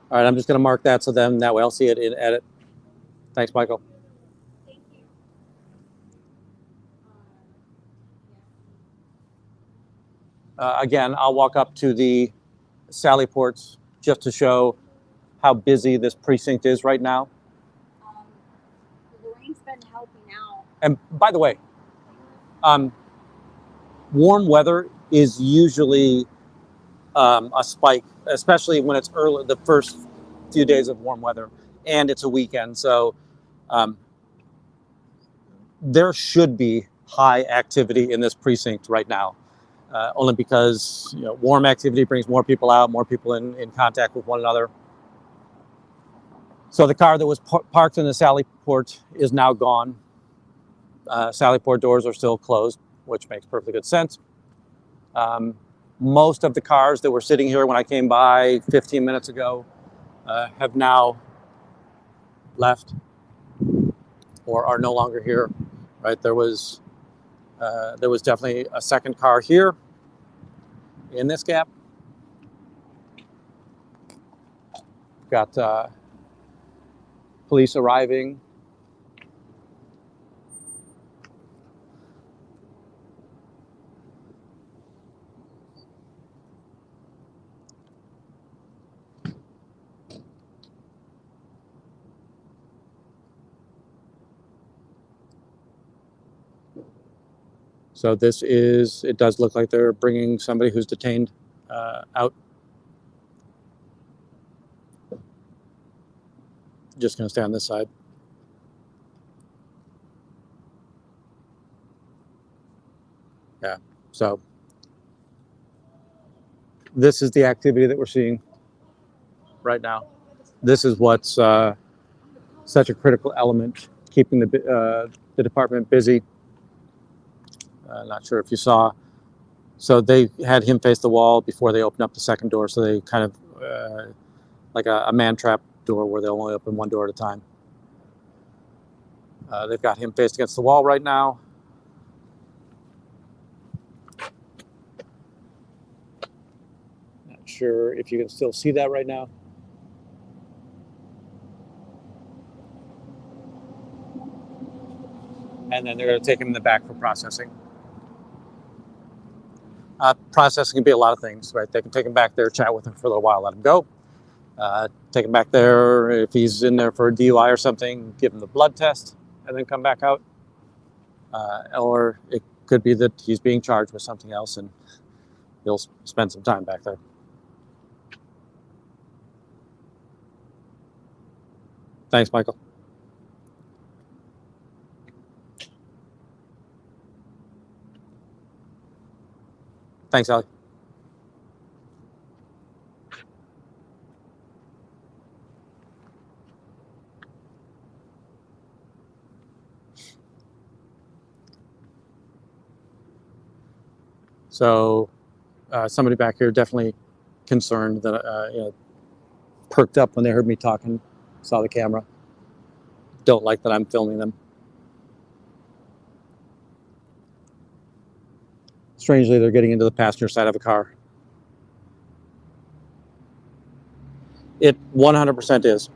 All right, I'm just going to mark that so then that way I'll see it in edit. Thanks, Michael. Thank you. Again, I'll walk up to the Sally ports just to show how busy this precinct is right now. Lorraine's been helping out. And by the way, warm weather is usually a spike, especially when it's early, the first few days of warm weather, and it's a weekend. So there should be high activity in this precinct right now, only because warm activity brings more people out, more people in contact with one another. So the car that was parked in the Sally Port is now gone. Sally Port doors are still closed, which makes perfectly good sense. Most of the cars that were sitting here when I came by 15 minutes ago have now left or are no longer here. Right? There was definitely a second car here in this gap. Got police arriving. So this is, it does look like they're bringing somebody who's detained out. Just going to stay on this side. Yeah, so this is the activity that we're seeing right now. This is what's such a critical element, keeping the department busy. Not sure if you saw. So they had him face the wall before they opened up the second door. So they kind of like a man trap door where they'll only open one door at a time. They've got him faced against the wall right now. Not sure if you can still see that right now. And then they're going to take him in the back for processing. Processing can be a lot of things, right? They can take him back there, chat with him for a little while, let him go. Take him back there if he's in there for a DUI or something, give him the blood test, and then come back out. Or it could be that he's being charged with something else and he'll spend some time back there. Thanks, Michael. Thanks, Allie. So somebody back here definitely concerned that, perked up when they heard me talking, saw the camera. Don't like that I'm filming them. Strangely, they're getting into the passenger side of a car. It 100% is.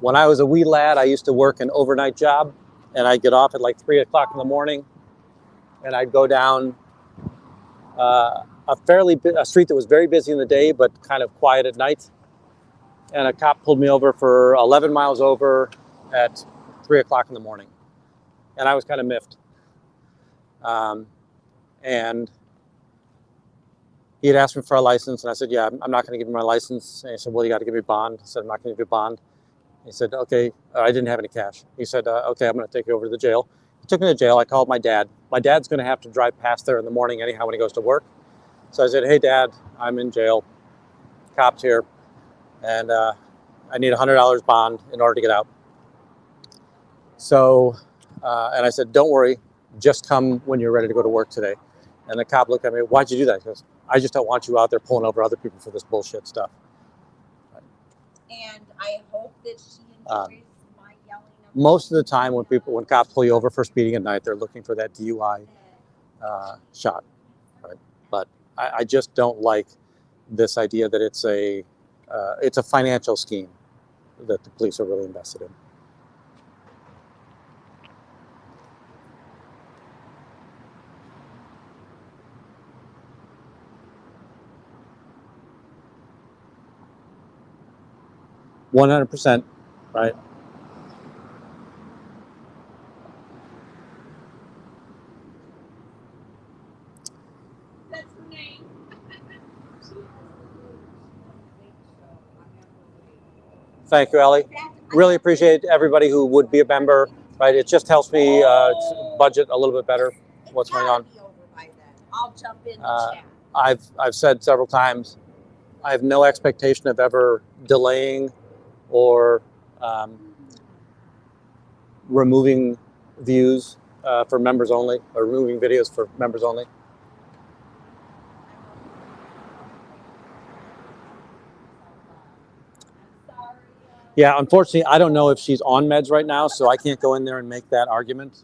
When I was a wee lad, I used to work an overnight job, and I'd get off at like 3 o'clock in the morning, and I'd go down a street that was very busy in the day, but kind of quiet at night. And a cop pulled me over for 11 miles over at 3 o'clock in the morning. And I was kind of miffed. And he had asked me for a license, and I said, yeah, I'm not going to give him my license. And he said, well, you got to give me a bond. I said, I'm not going to give you a bond. He said, okay, I didn't have any cash. He said, okay, I'm going to take you over to the jail. He took me to jail. I called my dad. My dad's going to have to drive past there in the morning anyhow when he goes to work. So I said, hey, Dad, I'm in jail. Cops here. and I need $100 bond in order to get out. So, and I said, don't worry, just come when you're ready to go to work today. And the cop looked at me, why'd you do that? He goes, I just don't want you out there pulling over other people for this bullshit stuff. And I hope that she enjoys my yelling. Most of the time when cops pull you over for speeding at night, they're looking for that DUI shot, right? But I just don't like this idea that it's a financial scheme that the police are really invested in. $100%, right? That's her name. Thank you, Ellie. Really appreciate everybody who would be a member, right? It just helps me budget a little bit better what's going on. I'll jump in the chat. I've said several times, I have no expectation of ever delaying or removing views for members only, or removing videos for members only. Yeah, unfortunately, I don't know if she's on meds right now, so I can't go in there and make that argument.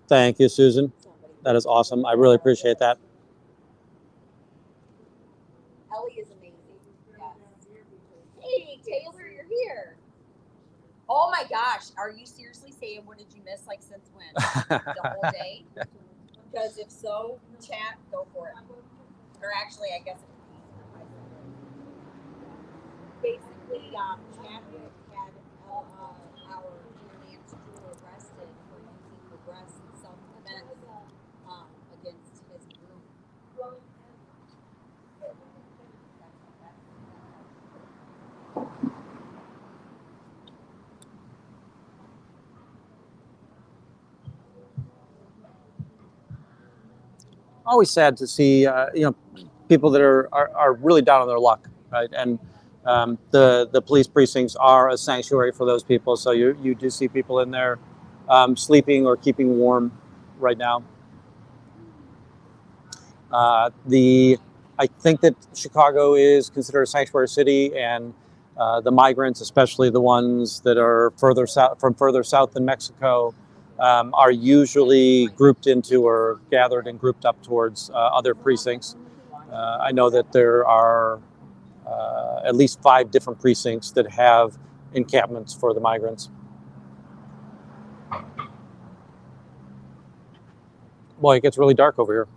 Thank you, Susan. That is awesome. I really appreciate that. Ellie is amazing. Yes. Hey, Taylor, you're here. Oh my gosh, are you seriously saying what did you miss? Like since when? The whole day? Because if so, chat, go for it. Or actually, I guess it would be basically, Chadwick had our Nancy arrested for using the breast in self-defense against his group. Always sad to see, people that are really down on their luck, right? And the police precincts are a sanctuary for those people. So you do see people in there sleeping or keeping warm right now. I think that Chicago is considered a sanctuary city, and the migrants, especially the ones that are further south than Mexico, are usually grouped into or gathered and grouped up towards other precincts. I know that there are at least 5 different precincts that have encampments for the migrants. Boy, it gets really dark over here.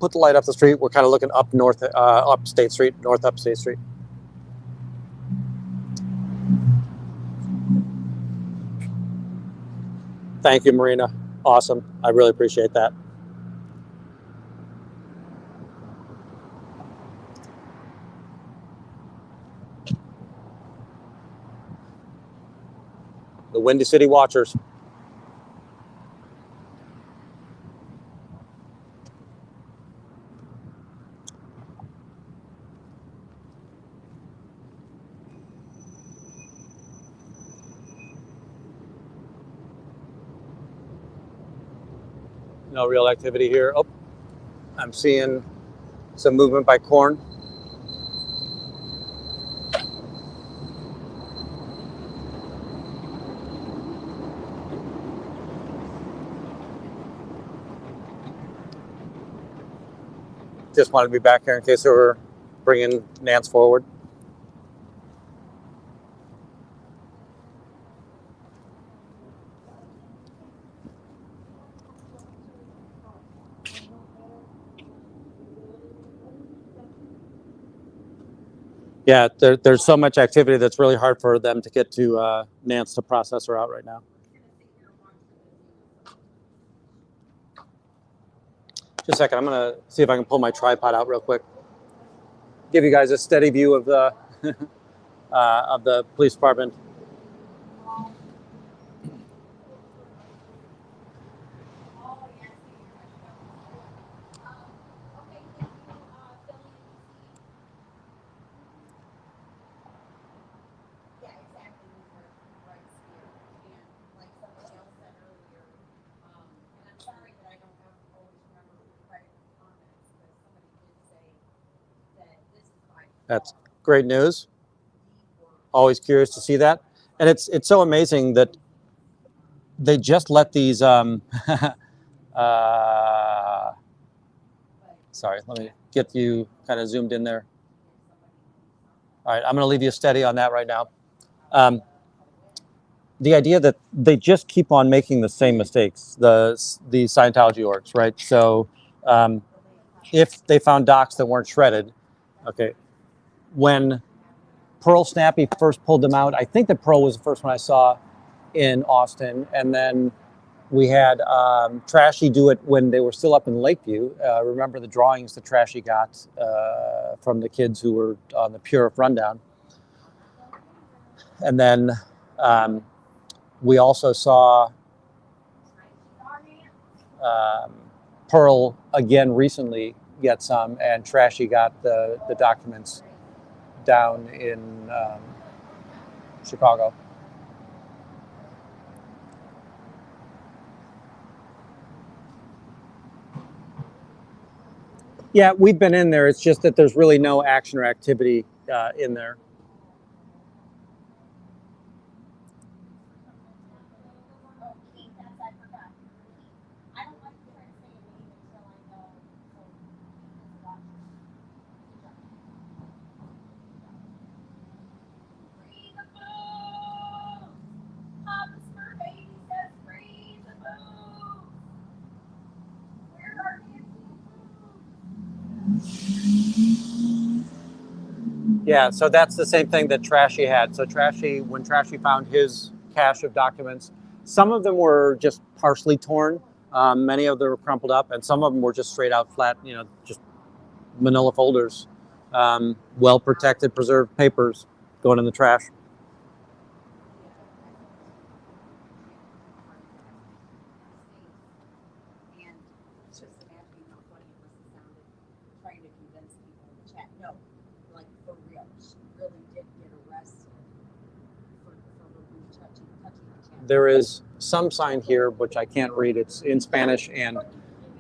Put the light up the street. We're kind of looking up north, up State Street, north up State Street. Thank you, Marina. Awesome. I really appreciate that. The Windy City Watchers. No real activity here. Oh, I'm seeing some movement by Corn. Just wanted to be back here in case they were bringing Nance forward. Yeah, there's so much activity that's really hard for them to get to Nance to process her out right now. Just a second, I'm gonna see if I can pull my tripod out real quick. Give you guys a steady view of the police department. That's great news. Always curious to see that. And it's so amazing that they just let these, sorry, let me get you kind of zoomed in there. All right, I'm going to leave you steady on that right now. The idea that they just keep on making the same mistakes, the Scientology orgs, right? So if they found docs that weren't shredded, okay, when Pearl Snappy first pulled them out, I think that Pearl was the first one I saw in Austin, and then we had Trashy do it when they were still up in Lakeview. Remember the drawings that Trashy got from the kids who were on the Pure Rundown. And then we also saw Pearl again recently get some, and Trashy got the documents down in Chicago. Yeah, we've been in there. It's just that there's really no action or activity in there. Yeah, so that's the same thing that Trashy had. So Trashy, when Trashy found his cache of documents, some of them were just partially torn. Many of them were crumpled up, and some of them were just straight out flat, you know, just manila folders, well protected, preserved papers going in the trash. And just imagining how funny it must have sounded trying to convince people in the chat. No, like for real, she really did get arrested for touching the chat. There is some sign here, which I can't read. It's in Spanish and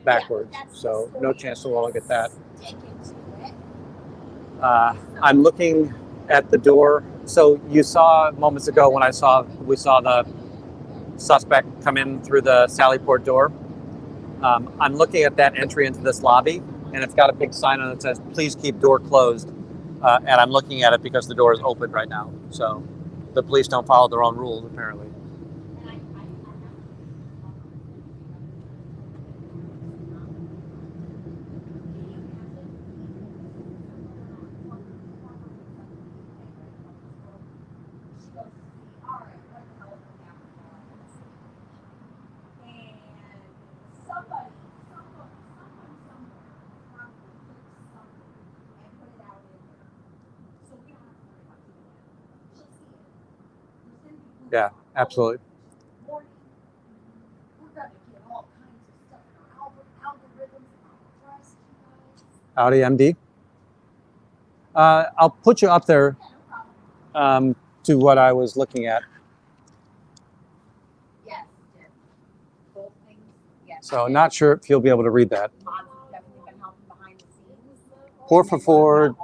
backwards, so no chance to look at that. I'm looking at the door. So you saw moments ago when we saw the suspect come in through the Sallyport door. I'm looking at that entry into this lobby, and it's got a big sign on it that says, "Please keep door closed." And I'm looking at it because the door is open right now. So the police don't follow their own rules, apparently. Yeah, absolutely. Audi MD. I'll put you up there to what I was looking at. Yes, both things. Yes. So not sure if you'll be able to read that. Definitely been helping behind the scenes. Por favor,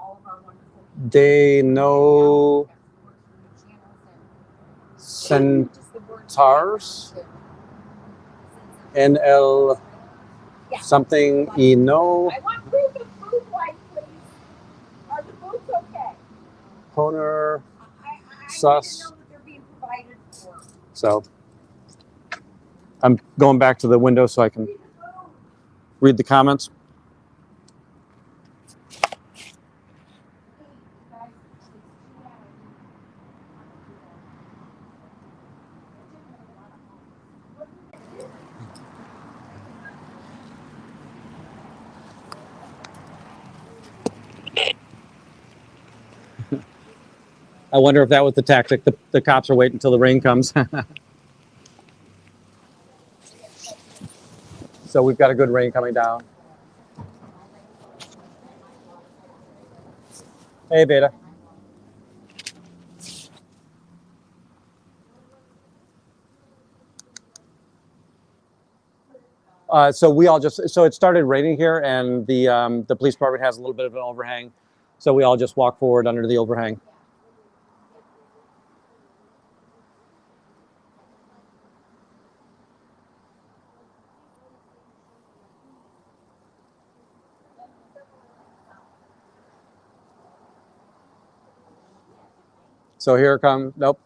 de no centars en el something y no I want proof of food life, please. Are the foods okay? poner I sus. need to know that they're being provided for. So I'm going back to the window so I can read the comments. I wonder if that was the tactic. The cops are waiting until the rain comes. So we've got a good rain coming down. Hey, Beta. So it started raining here, and the police department has a little bit of an overhang. So we all just walk forward under the overhang. So here it comes. Nope.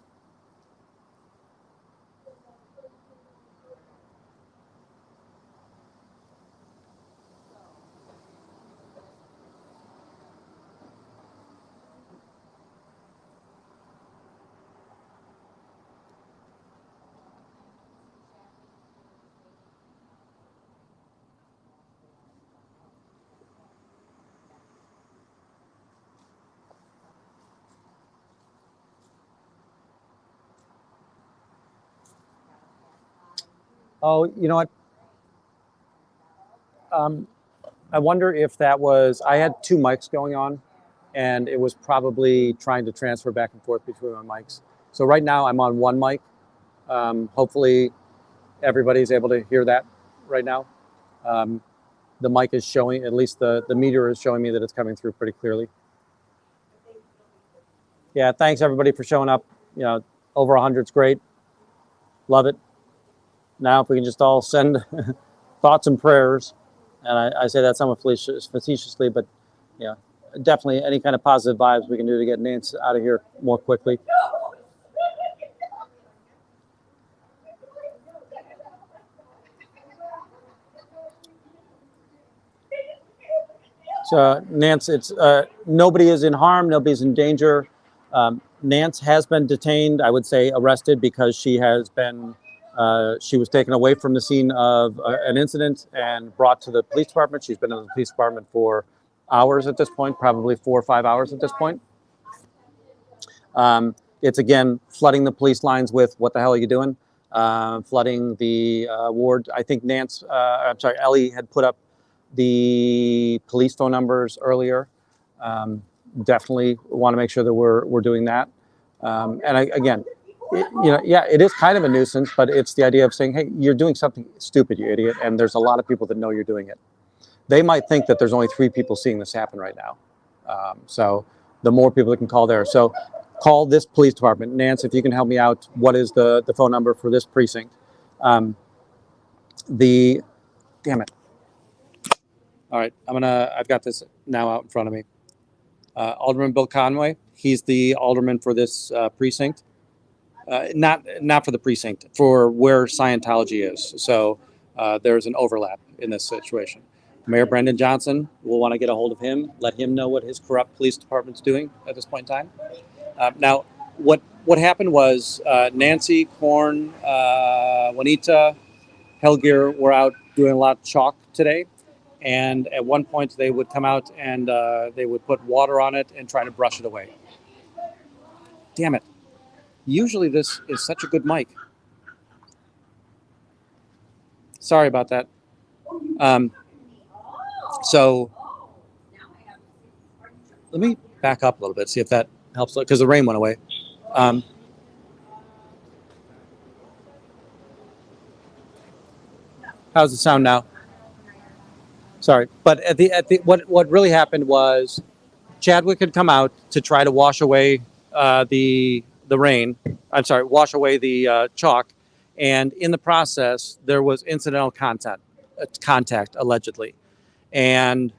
Oh, you know what? I wonder if that was, I had two mics going on, and it was probably trying to transfer back and forth between my mics. So right now I'm on one mic. Hopefully everybody's able to hear that right now. The mic is showing, at least the meter is showing me that it's coming through pretty clearly. Yeah, thanks everybody for showing up. You know, over 100's great. Love it. Now if we can just all send thoughts and prayers, and I say that somewhat facetiously, but yeah, definitely any kind of positive vibes we can do to get Nance out of here more quickly. So Nance, it's nobody is in harm, nobody's in danger. Nance has been detained, I would say arrested, because she has been, she was taken away from the scene of an incident and brought to the police department. She's been in the police department for hours at this point, probably 4 or 5 hours at this point. It's again flooding the police lines with what the hell are you doing? Flooding the ward. I think Ellie had put up the police phone numbers earlier. Definitely want to make sure that we're doing that. Again, it is kind of a nuisance, but it's the idea of saying, hey, you're doing something stupid, you idiot, and there's a lot of people that know you're doing it. They might think that there's only 3 people seeing this happen right now. So the more people that can call there. So call this police department. Nance, if you can help me out, what is the phone number for this precinct? Damn it. All right, I've got this now out in front of me. Alderman Bill Conway, he's the alderman for this precinct. Not for the precinct, for where Scientology is. So there's an overlap in this situation. Mayor Brendan Johnson, we'll want to get a hold of him, let him know what his corrupt police department's doing at this point in time. Now, what happened was Nancy, Korn, Juanita, Helgier were out doing a lot of chalk today. And at one point, they would come out and they would put water on it and try to brush it away. Damn it. Usually this is such a good mic. Sorry about that. So let me back up a little bit, see if that helps, because the rain went away. How's the sound now? Sorry, but what really happened was Chadwick had come out to try to wash away the rain. I'm sorry, wash away the chalk, and in the process there was incidental contact allegedly, and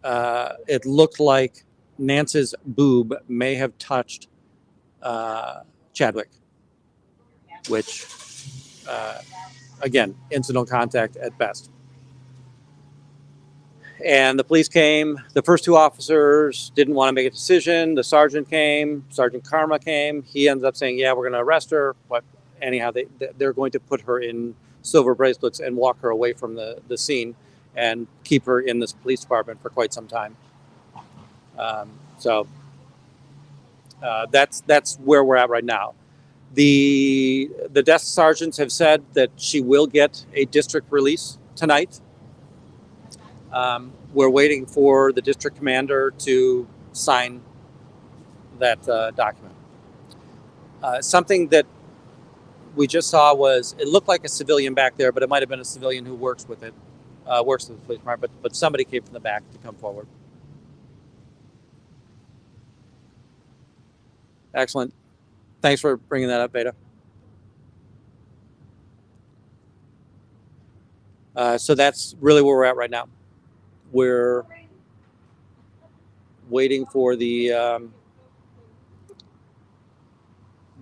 it looked like Nance's boob may have touched Chadwick, which again, incidental contact at best. And the police came. The first 2 officers didn't want to make a decision. The sergeant came. Sergeant Karma came. He ended up saying, yeah, we're going to arrest her. But anyhow, they're going to put her in silver bracelets and walk her away from the scene and keep her in this police department for quite some time. So that's where we're at right now. The desk sergeants have said that she will get a district release tonight. We're waiting for the district commander to sign that document. Something that we just saw was, it looked like a civilian back there, but it might have been a civilian who works with it, works with the police department, but somebody came from the back to come forward. Excellent. Thanks for bringing that up, Beta. So that's really where we're at right now. We're waiting for the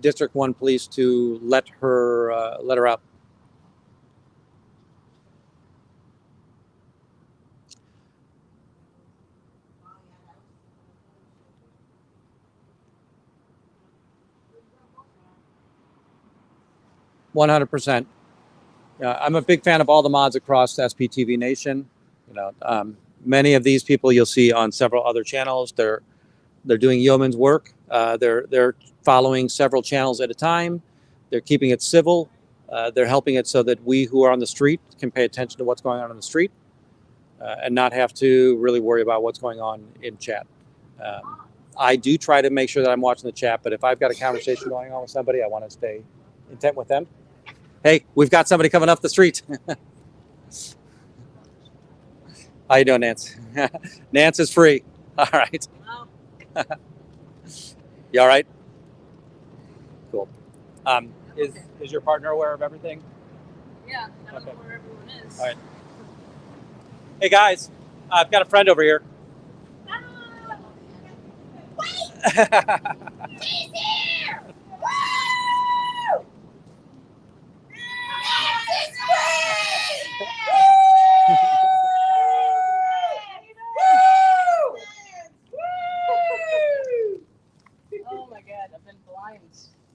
District 1 police to let her out. %. I'm a big fan of all the mods across SPTV Nation. Many of these people you'll see on several other channels. They're doing yeoman's work. They're following several channels at a time. They're keeping it civil. They're helping it so that we who are on the street can pay attention to what's going on the street and not have to really worry about what's going on in chat. I do try to make sure that I'm watching the chat, but if I've got a conversation going on with somebody, I want to stay intent with them. Hey, we've got somebody coming up the street. How you doing, Nance? Nance is free. All right. You all right? Cool. Is your partner aware of everything? Yeah, I don't know where everyone is. All right. Hey guys, I've got a friend over here. Wait! He's here! Woo! He's free! Oh my god, I've been blind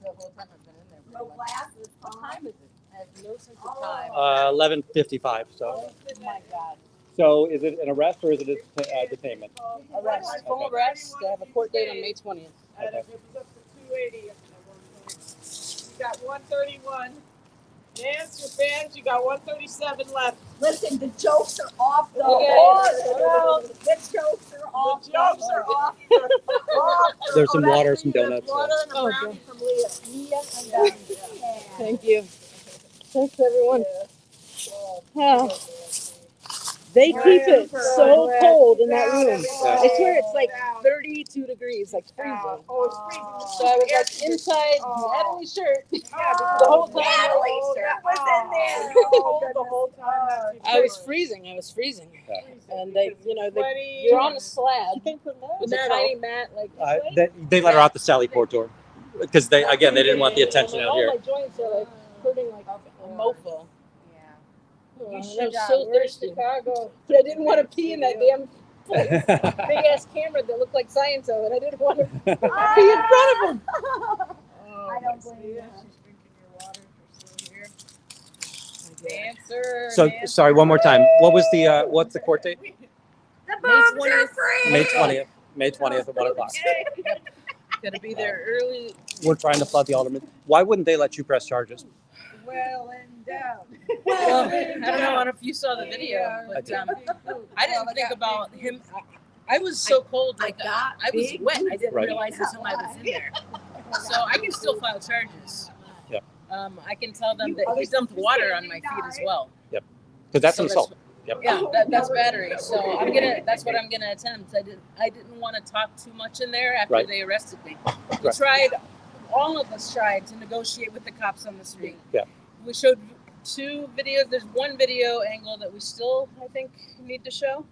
the whole time I've been in there. No glasses. What time is it? I have no sense of time. 11:55. So. Oh my god. So is it an arrest or is it a detainment? Arrest. Full arrest. I have a court date on May 20th. Okay. It was up to 280 at one point. You got 131. Nance, your fans, you got 137 left. Listen, the jokes are off the board. The jokes are off. The jokes are off. There's some water, some donuts. Water and a brownie from Leah. Leah and Diane. Thank you. Thanks, everyone. They keep it so cold in that room. I swear it's like 32 degrees, like freezing. Oh, it's freezing. So I was like inside Natalie's shirt the whole time. Natalie's shirt was in there. The whole time. I was freezing. And you're on a slab with a tiny mat like this way. They let her out the Sally Port door because they didn't want the attention out All here. my joints are like hurting like a mofo. You I should was so thirsty. Chicago. But I didn't want to pee in that damn big ass camera that looked like Scientology, and I didn't want to pee in front of him. I don't blame you. She's drinking your water. You're still here. Answer. So sorry, one more time. What was the what's the court date? The boobs are free. May 20th. May 20th at 1 o'clock. Gotta be there early. We're trying to flood the alderman. Why wouldn't they let you press charges? Well endowed. Well, I don't know if you saw the video, but I didn't think about him. I was so cold, like I was wet. I didn't realize until I was in there. So I can still file charges. Yeah. I can tell them that he dumped water on my feet as well. Yep. Because that's So insult. Yep. Yeah, that's battery. So that's what I'm gonna attempt. I didn't want to talk too much in there after they arrested me. We tried. All of us tried to negotiate with the cops on the street. Yeah. We showed 2 videos. There's one video angle that we still, I think, need to show.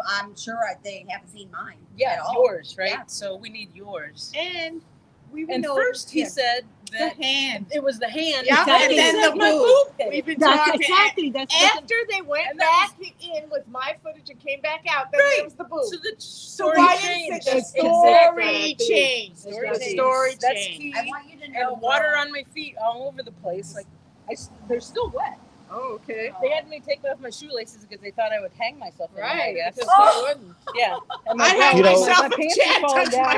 I'm sure they haven't seen mine. Yeah, yours, right? Yeah. So we need yours. And first he said that the hand. it was the hand. Yeah, that and he then said the my boob. We've been talking. Exactly. That's After they went back in with my footage and came back out, then it was the boob. So the So story why changed. didn't the story Exactly. change? The story That's changed. key. I want you to know. And water on my feet all over the place. Like they're still wet. Oh, okay. They had me take off my shoelaces because they thought I would hang myself. In Right. There, I guess. Because they wouldn't. Yeah. And I had You know- myself my a pants chance are falling to my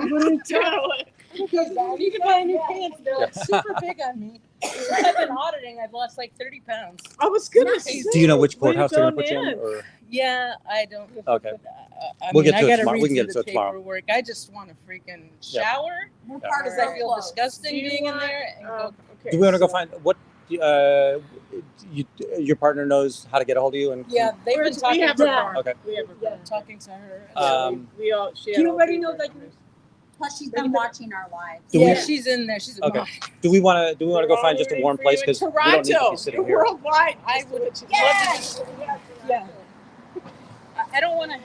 down. You can buy new pants. They're like super big on me. Since I've been auditing, I've lost like 30 pounds. I was gonna say. Do you know which Way to courthouse they're go, going to put you in? Nance. Or? Yeah, I don't. Okay. I We'll mean, get to it I gotta tomorrow. read We can get through to it the tomorrow. paperwork. I just want to freaking shower We're Yeah. part of because I the feel club. disgusting Do you being in want- there. And go, Okay, Do we want to go so- find what? Your partner knows how to get a hold of you and. yeah, they've been We talking have to a her. car. Okay. We have a car. Talking to her. We all. She had You all already three know that partners. Plus, she's been watching our lives. Yeah, she's in there. She's Okay. Do we want to go find just a warm place because we don't need to be sitting here? Worldwide. I would. Yes. Yeah. I don't want to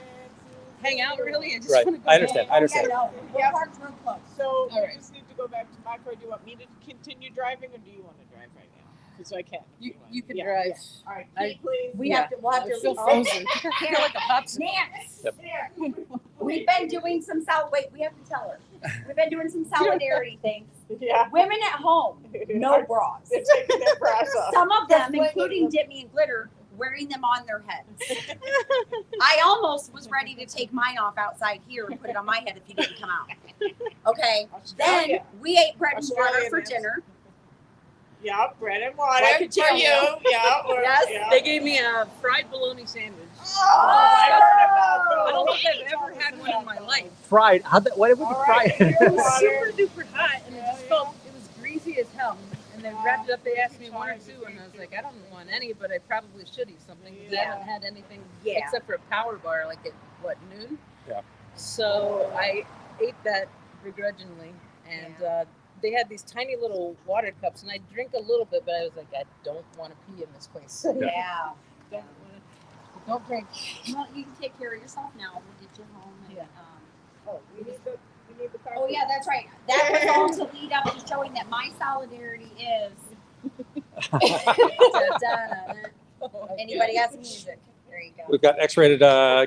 hang out really. I just Right. want to go. I understand. I understand. Yeah, no, we're parked real close. So All you right. just need to go back to my car. Do you want me to continue driving, or do you want to drive right now? Because I can. You can drive. All right, I- please. We'll have I to feel frozen. I feel like a popsicle. Nance, Yep. we've been doing some wait, we have to tell her. We've been doing some solidarity things. Yeah. Women at home, no bras. They're taking their bras off. Some of them, including Dip Me and Glitter, wearing them on their heads. I almost was ready to take mine off outside here and put it on my head if you didn't come out. Okay. Then Australia. we ate bread and water Australia, for Nance. dinner. Yeah, bread and water Like a for you. jail. Yeah. Yes, yeah. They gave me a fried bologna sandwich. I heard about I don't those. think I've ever had one in my life. Fried. Why did we All fry right, it? It here's was water. super duper hot, and it just felt it was greasy as hell. And they wrapped it up. They asked me one or two, and I was like, I don't want any, but I probably should eat something because I haven't had anything except for a power bar, like at noon. Yeah. So I ate that begrudgingly, and they had these tiny little water cups, and I drink a little bit, but I was like, I don't want to pee in this place. Yeah. Don't drink. Well, you can take care of yourself now. We'll get you home. And, Oh, you need the car. oh, yeah, that's right. That was all to lead up to showing that my solidarity is. Anybody has music? There you go. We've got X-rated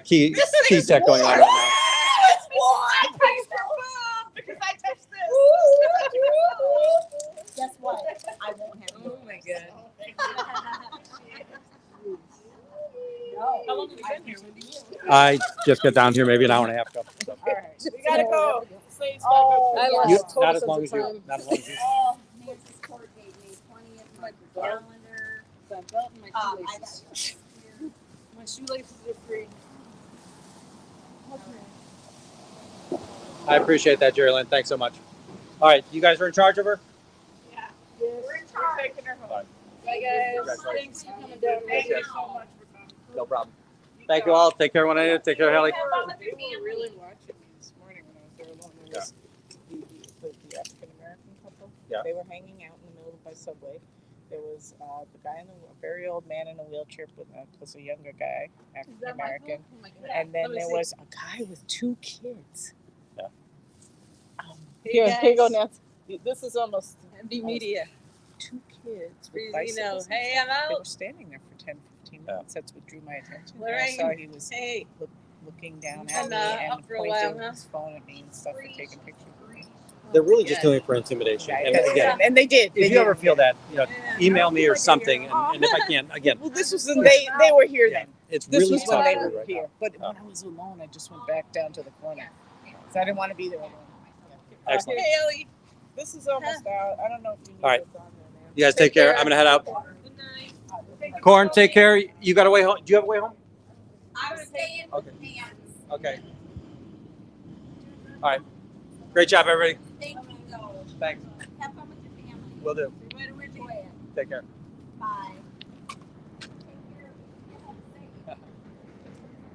key tech going on right now. It's one. Because I touched this. Guess what? I won't have Oh my god. No. How long have you been here, Wendy? I just got down here maybe an hour and a half ago. So. All right, we gotta go. Please, Oh, I yeah. lost You, total not as sense long of as you. time. Not as long as you. Oh, Nancy's court date, May 20th, my calendar. My belt and my I shoelaces. got yours here. My shoelaces are free. I appreciate that, Jerry Lynn. Thanks so much. All right, you guys are in charge of her? Yeah. We're in charge. We're taking her home. Bye guys. Congratulations. Thanks for coming down. Thank you so much for coming. No problem. Thank you all. Take care, Juanita. Take care, Haley. They were really watching me this morning when I was there alone. There was the African American couple. Yeah. They were hanging out in the middle by Subway. There was the guy a very old man in a wheelchair was a younger guy, African American, and then there was a guy with 2 kids. Yeah. Here you go, Nancy. This is almost MD Media. 2 kids with You know, bicycles. hey, I'm They out. were standing there for 10, 15 Yeah. minutes. That's what drew my attention. Lorraine, I saw he was Hey. looking down Been, at me and up for a pointing while, huh? his phone at me and stuff and taking pictures. They're really just doing it for intimidation. Yeah, And yeah, again, and they did. if you ever feel that, Yeah. email me or something. And if I can, again, Well, this was when they were here then. it's This really was when tough they for me were right here. now. But when I was alone, I just went back down to the corner. So I didn't want to be there alone. Yeah. Excellent. Hey, Ellie. This is almost out. I don't know if you need All right. this on there, man. You guys take care. I'm going to head out. Good night. Corn, take care. You got a way home? Do you have a way home? I'm staying with Nancy. Okay. All right. Great job, everybody. Thank you, though. Thanks. Have fun with your family. Will do. Enjoy it. Take care. Bye.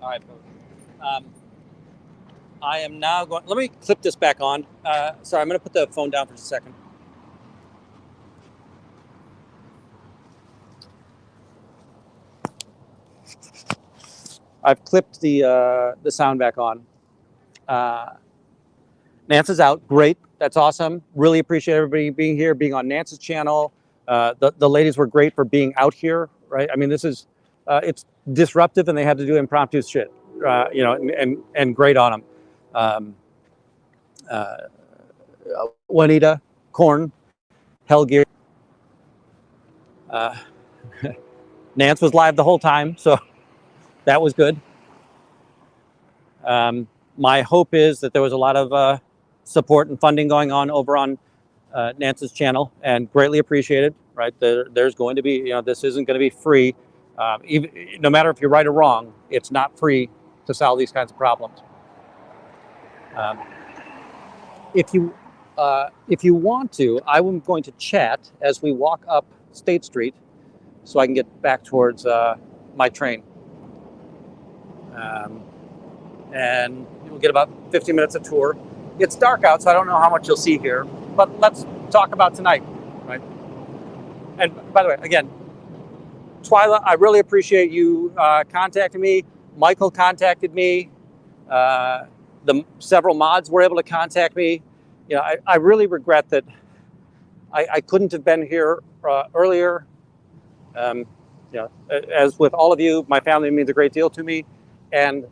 All right, folks. I am now going. Let me clip this back on. Sorry, I'm going to put the phone down for just a second. I've clipped the sound back on. Nance is out. Great. That's awesome. Really appreciate everybody being here, being on Nance's channel. The ladies were great for being out here, right? I mean, this is it's disruptive, and they had to do impromptu shit, and great on them. Juanita, Corn, Hellgear. Nance was live the whole time, so that was good. My hope is that there was a lot of support and funding going on over on Nance's channel, and greatly appreciated. Right, there's going to be, this isn't going to be free. Even, no matter if you're right or wrong, it's not free to solve these kinds of problems. If you want to, I'm going to chat as we walk up State Street, so I can get back towards my train. And we'll get about 15 minutes of tour. It's dark out, so I don't know how much you'll see here, but let's talk about tonight, right? And by the way, again, Twyla, I really appreciate you contacting me. Michael contacted me. The several mods were able to contact me. You know, I really regret that I couldn't have been here earlier. You know, as with all of you, my family means a great deal to me, and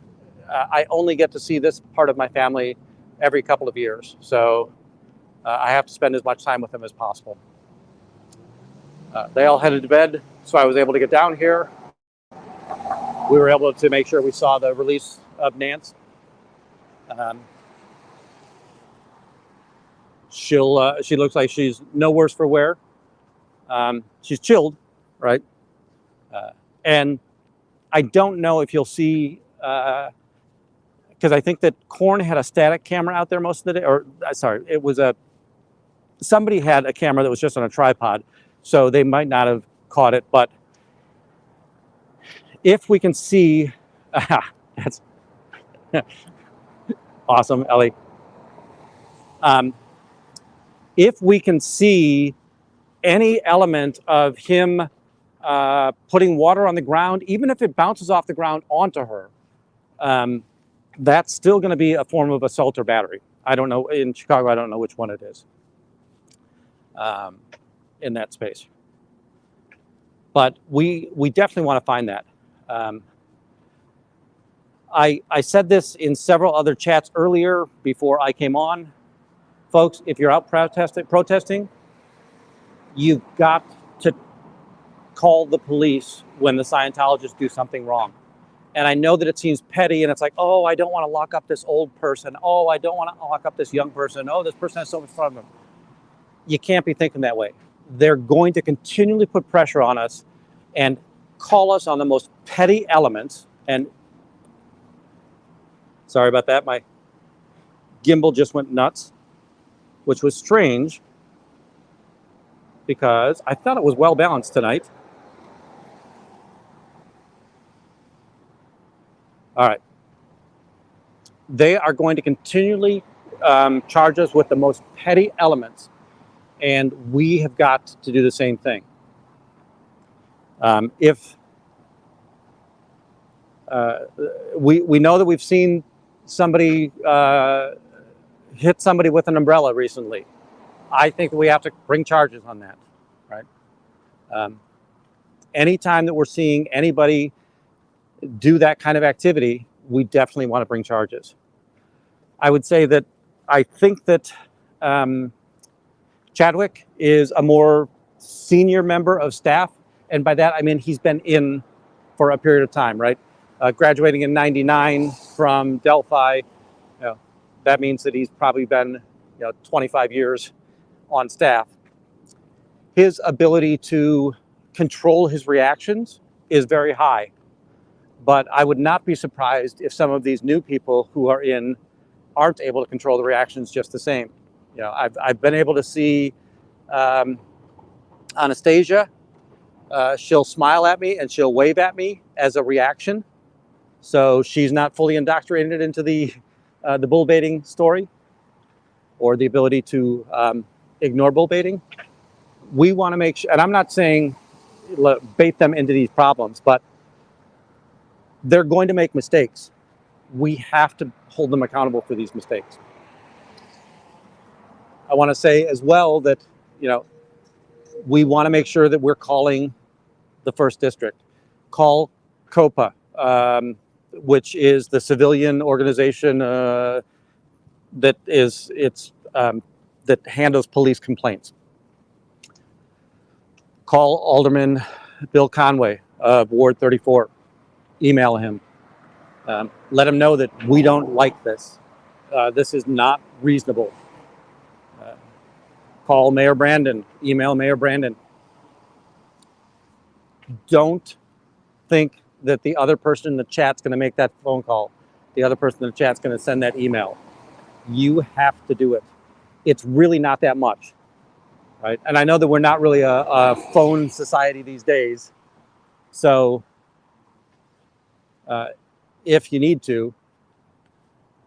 I only get to see this part of my family every couple of years. So I have to spend as much time with them as possible. They all headed to bed, so I was able to get down here. We were able to make sure we saw the release of Nance. She looks like she's no worse for wear. She's chilled, right? And I don't know if you'll see, because I think that Korn had a static camera out there most of the day, or sorry, it was somebody had a camera that was just on a tripod, so they might not have caught it. But if we can see, that's awesome, Ellie. If we can see any element of him putting water on the ground, even if it bounces off the ground onto her, that's still going to be a form of assault or battery. I don't know, in Chicago, I don't know which one it is in that space. But we definitely want to find that. I said this in several other chats earlier before I came on. Folks, if you're out protesting, you've got to call the police when the Scientologists do something wrong. And I know that it seems petty and it's like, oh, I don't want to lock up this old person. Oh, I don't want to lock up this young person. Oh, this person has so much fun of them. You can't be thinking that way. They're going to continually put pressure on us and call us on the most petty elements. And sorry about that. My gimbal just went nuts, which was strange because I thought it was well balanced tonight. All right. They are going to continually charge us with the most petty elements, and we have got to do the same thing. If we know that we've seen somebody hit somebody with an umbrella recently, I think that we have to bring charges on that, right? Anytime that we're seeing anybody do that kind of activity, we definitely want to bring charges. I would say that I think that Chadwick is a more senior member of staff, and by that I mean he's been in for a period of time, right? Graduating in '99 from Delphi, you know, that means that he's probably been 25 years on staff. His ability to control his reactions is very high, but I would not be surprised if some of these new people who are in aren't able to control the reactions just the same. You know, I've been able to see Anastasia. She'll smile at me and she'll wave at me as a reaction. So she's not fully indoctrinated into the bull baiting story or the ability to ignore bull baiting. We want to make sure, and I'm not saying bait them into these problems, but they're going to make mistakes. We have to hold them accountable for these mistakes. I want to say as well that, we want to make sure that we're calling the first district. Call COPA, which is the civilian organization that handles police complaints. Call Alderman Bill Conway of Ward 34. Email him. Let him know that we don't like this. This is not reasonable. Call Mayor Brandon. Email Mayor Brandon. Don't think that the other person in the chat's going to make that phone call. The other person in the chat's going to send that email. You have to do it. It's really not that much, right? And I know that we're not really a phone society these days. So if you need to,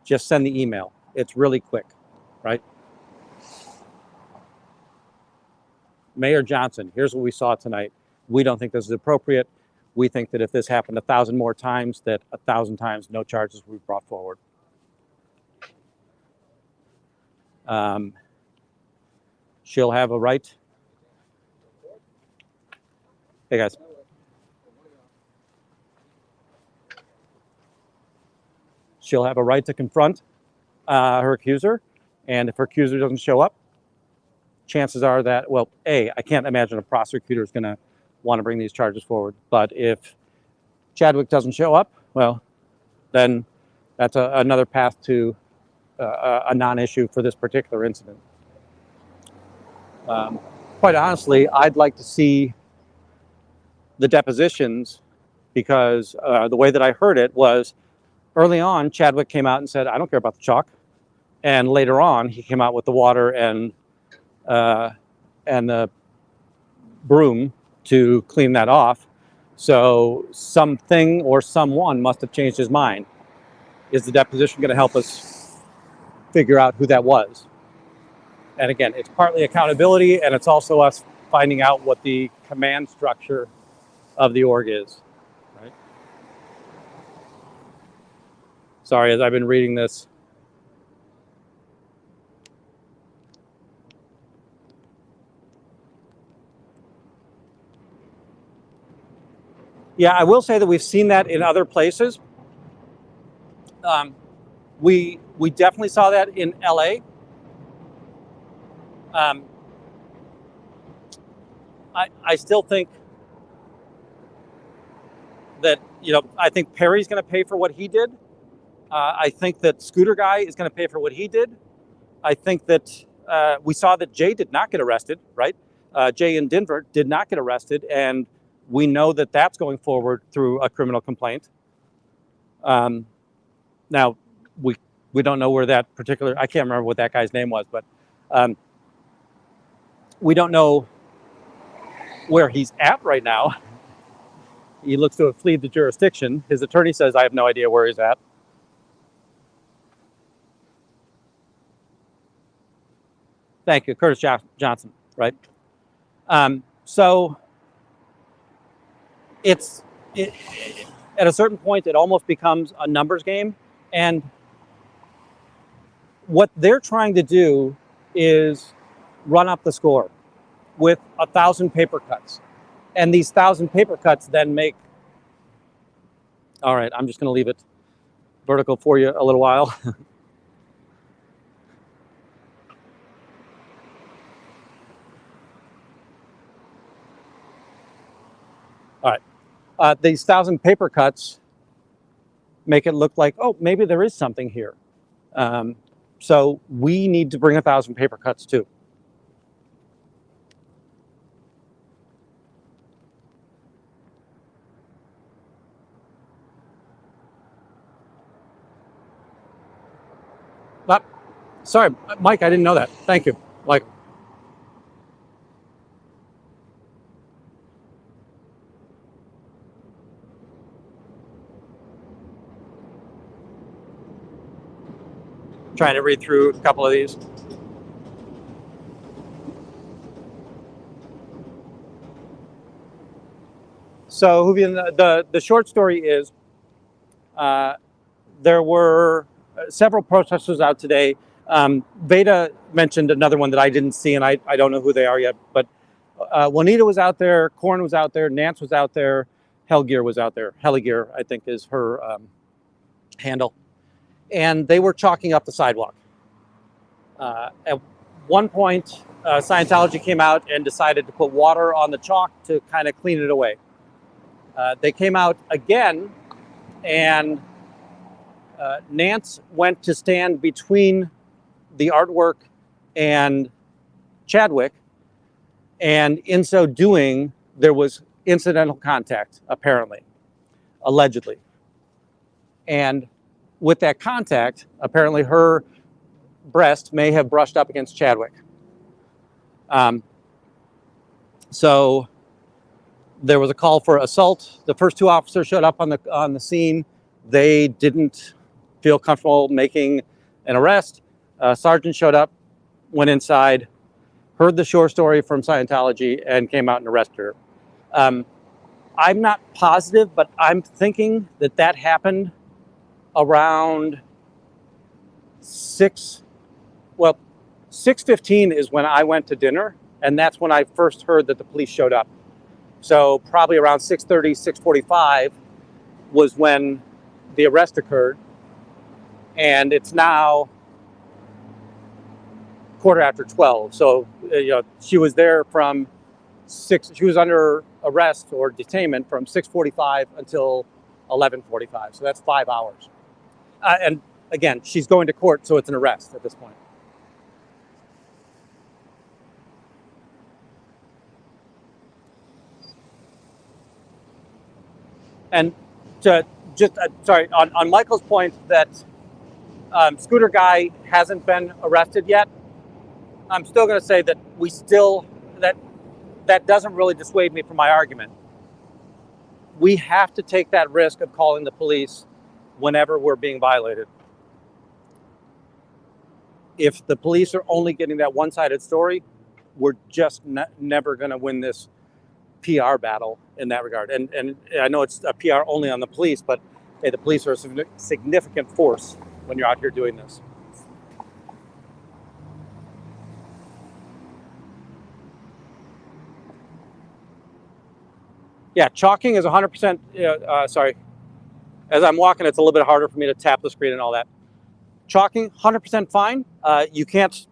just send the email. It's really quick. right? Mayor Johnson, here's what we saw tonight. We don't think this is appropriate. We think that if this happened 1,000 more times, that 1,000 times no charges would be brought forward. She'll have a right. Hey guys. She'll have a right to confront her accuser, and if her accuser doesn't show up, chances are that, well, I can't imagine a prosecutor is going to want to bring these charges forward. But if Chadwick doesn't show up, well, then that's another path to a non-issue for this particular incident. Quite honestly, I'd like to see the depositions, because the way that I heard it was early on, Chadwick came out and said, I don't care about the chalk. And later on, he came out with the water and the broom to clean that off. So something or someone must have changed his mind. Is the deposition going to help us figure out who that was? And again, it's partly accountability, and it's also us finding out what the command structure of the org is. Right? Sorry, as I've been reading this. Yeah, I will say that we've seen that in other places. We definitely saw that in LA. I still think that, I think Perry's going to pay for what he did. I think that Scooter Guy is going to pay for what he did. I think that we saw that Jay did not get arrested, right? Jay in Denver did not get arrested, and we know that that's going forward through a criminal complaint. Now, we don't know where that particular, I can't remember what that guy's name was, but we don't know where he's at right now. He looks to have fled the jurisdiction. His attorney says, I have no idea where he's at. Thank you, Curtis Johnson, right? So at a certain point, it almost becomes a numbers game. And what they're trying to do is run up the score with 1,000 paper cuts. And these 1,000 paper cuts then make, all right, I'm just going to leave it vertical for you a little while. All right, these 1,000 paper cuts make it look like, oh, maybe there is something here. So we need to bring 1,000 paper cuts too. Sorry, Mike, I didn't know that. Thank you, Mike. Trying to read through a couple of these. So the short story is there were several protesters out today. Veda mentioned another one that I didn't see, and I don't know who they are yet, but Juanita was out there, Korn was out there, Nance was out there, Hellgear was out there. Helligear, I think, is her handle. And they were chalking up the sidewalk. At one point, Scientology came out and decided to put water on the chalk to kind of clean it away. They came out again, and Nance went to stand between the artwork and Chadwick, and in so doing, there was incidental contact, apparently, allegedly. And with that contact, apparently her breast may have brushed up against Chadwick. So there was a call for assault. The first two officers showed up on the scene. They didn't feel comfortable making an arrest. Sergeant showed up, went inside, heard the short story from Scientology, and came out and arrested her. I'm not positive, but I'm thinking that that happened around 6:15 is when I went to dinner, and that's when I first heard that the police showed up. So probably around 6:30, 6:45 was when the arrest occurred, and it's now 12:15. So she was there from she was under arrest or detainment from 6:45 until 11:45. So that's 5 hours. And again, she's going to court, so it's an arrest at this point. And sorry, on Michael's point that Scooter Guy hasn't been arrested yet, I'm still going to say that that doesn't really dissuade me from my argument. We have to take that risk of calling the police whenever we're being violated. If the police are only getting that one-sided story, we're just never going to win this PR battle in that regard. And I know it's a PR only on the police, but hey, the police are a significant force when you're out here doing this. Yeah, chalking is 100%, sorry. As I'm walking, it's a little bit harder for me to tap the screen and all that. Chalking, 100% fine. You can't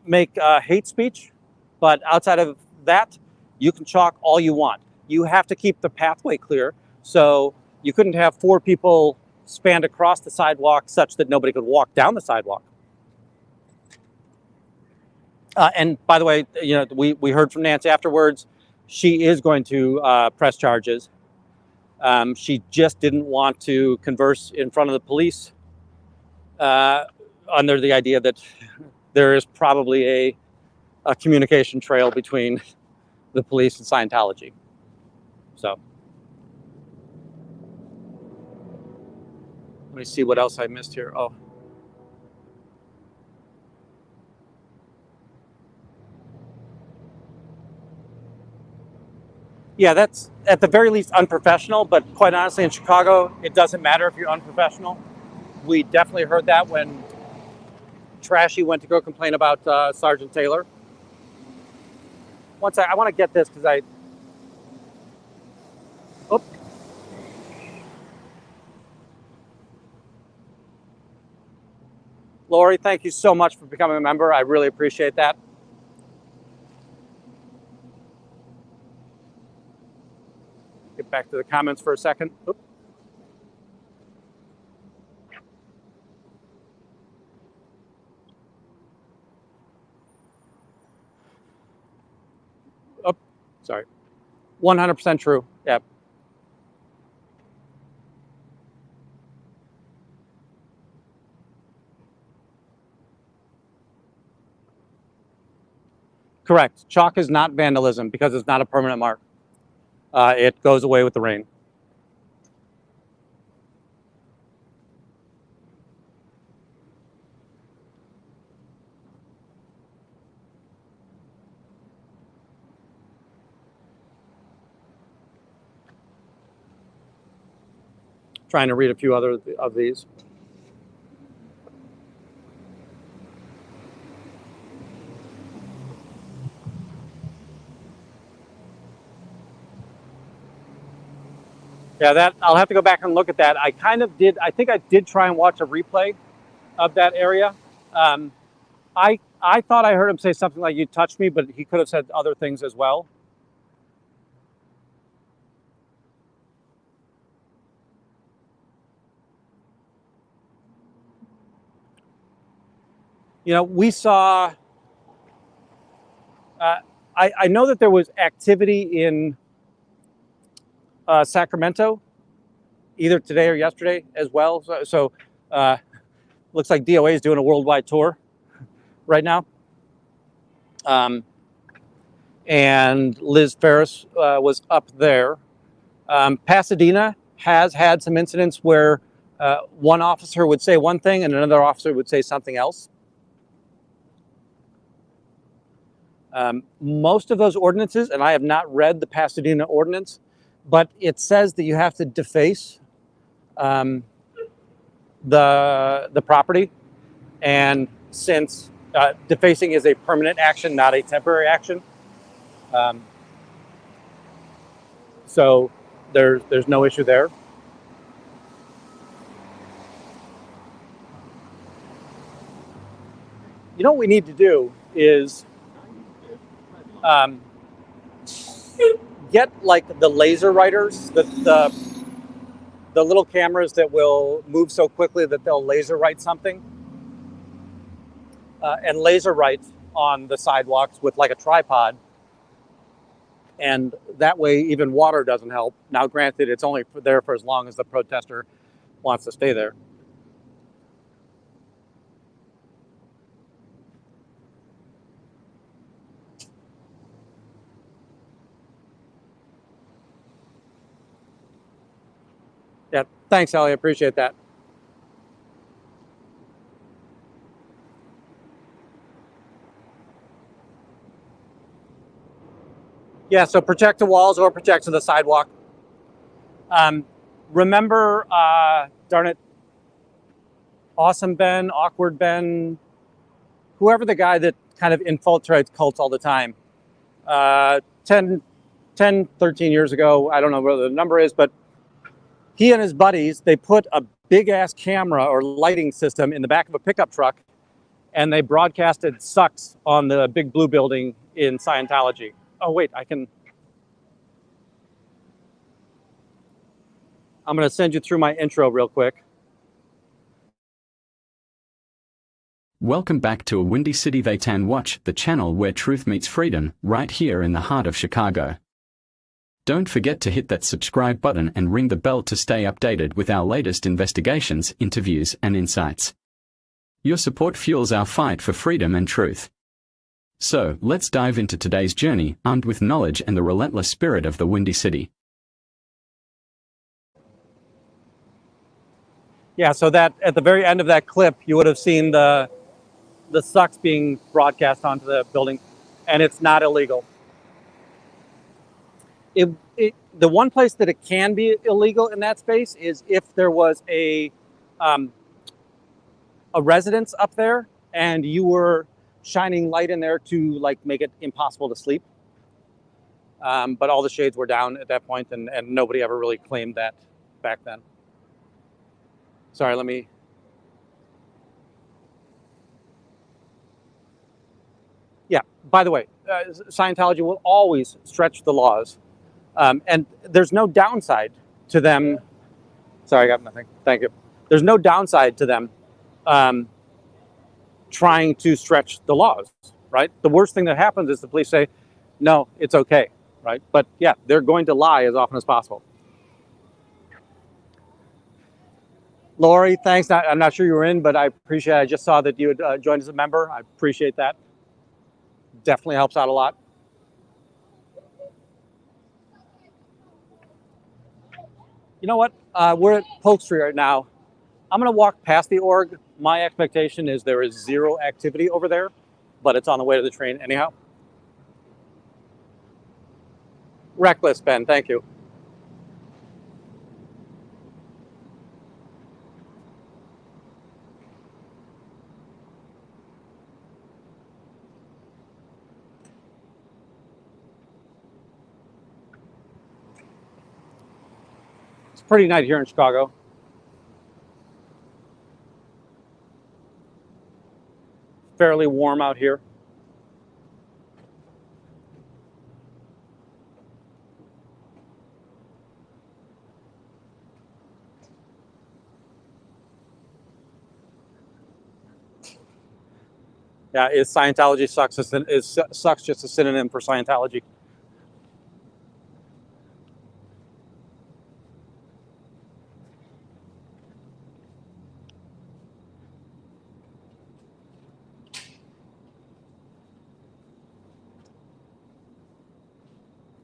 make hate speech, but outside of that, you can chalk all you want. You have to keep the pathway clear. So you couldn't have 4 people spanned across the sidewalk such that nobody could walk down the sidewalk. And by the way, we heard from Nancy afterwards. She is going to press charges. She just didn't want to converse in front of the police under the idea that there is probably a communication trail between the police and Scientology. So let me see what else I missed here. Oh. Yeah, that's at the very least unprofessional, but quite honestly, in Chicago, it doesn't matter if you're unprofessional. We definitely heard that when Trashy went to go complain about Sergeant Taylor. One sec, I want to get this because oh. Lori, thank you so much for becoming a member. I really appreciate that. Get back to the comments for a second. Oops. Oh, sorry. 100% true. Yeah. Correct. Chalk is not vandalism because it's not a permanent mark. It goes away with the rain. Trying to read a few other of these. Yeah, that I'll have to go back and look at that. I kind of did. I think I did try and watch a replay of that area. I thought I heard him say something like "you touched me," but he could have said other things as well. We saw. I know that there was activity in Sacramento, either today or yesterday as well. So looks like DOA is doing a worldwide tour right now. And Liz Ferris was up there. Pasadena has had some incidents where one officer would say one thing and another officer would say something else. Most of those ordinances, and I have not read the Pasadena ordinance, but it says that you have to deface the property, and since defacing is a permanent action, not a temporary action, so there's no issue there. You know what we need to do is get like the laser writers, the little cameras that will move so quickly that they'll laser write something, and laser write on the sidewalks with like a tripod, and that way even water doesn't help. Now granted, it's only there for as long as the protester wants to stay there. Yeah, thanks, Ellie. I appreciate that. Yeah, so protect the walls or protect to the sidewalk. Remember, darn it, Awesome Ben, Awkward Ben, whoever the guy that kind of infiltrates cults all the time. 10, 13 years ago, I don't know what the number is, but he and his buddies, they put a big ass camera or lighting system in the back of a pickup truck, and they broadcasted sucks on the big blue building in Scientology. Oh wait, I'm gonna send you through my intro real quick. Welcome back to a Windy City They Tan Watch, the channel where truth meets freedom, right here in the heart of Chicago. Don't forget to hit that subscribe button and ring the bell to stay updated with our latest investigations, interviews, and insights. Your support fuels our fight for freedom and truth. So, let's dive into today's journey, armed with knowledge and the relentless spirit of the Windy City. Yeah, so that at the very end of that clip, you would have seen the sucks being broadcast onto the building, and it's not illegal. The one place that it can be illegal in that space is if there was a residence up there and you were shining light in there to like make it impossible to sleep. But all the shades were down at that point, and nobody ever really claimed that back then. Sorry, let me. Yeah, by the way, Scientology will always stretch the laws. And there's no downside to them. Sorry, I got nothing. Thank you. There's no downside to them trying to stretch the laws, right? The worst thing that happens is the police say, no, it's okay, right? But yeah, they're going to lie as often as possible. Lori, thanks. I'm not sure you were in, but I appreciate it. I just saw that you had joined as a member. I appreciate that. Definitely helps out a lot. You know what? We're at Polk Street right now. I'm going to walk past the org. My expectation is there is zero activity over there, but it's on the way to the train anyhow. Reckless, Ben. Thank you. It's a pretty night here in Chicago. Fairly warm out here. Yeah, is Scientology sucks? Is sucks just a synonym for Scientology?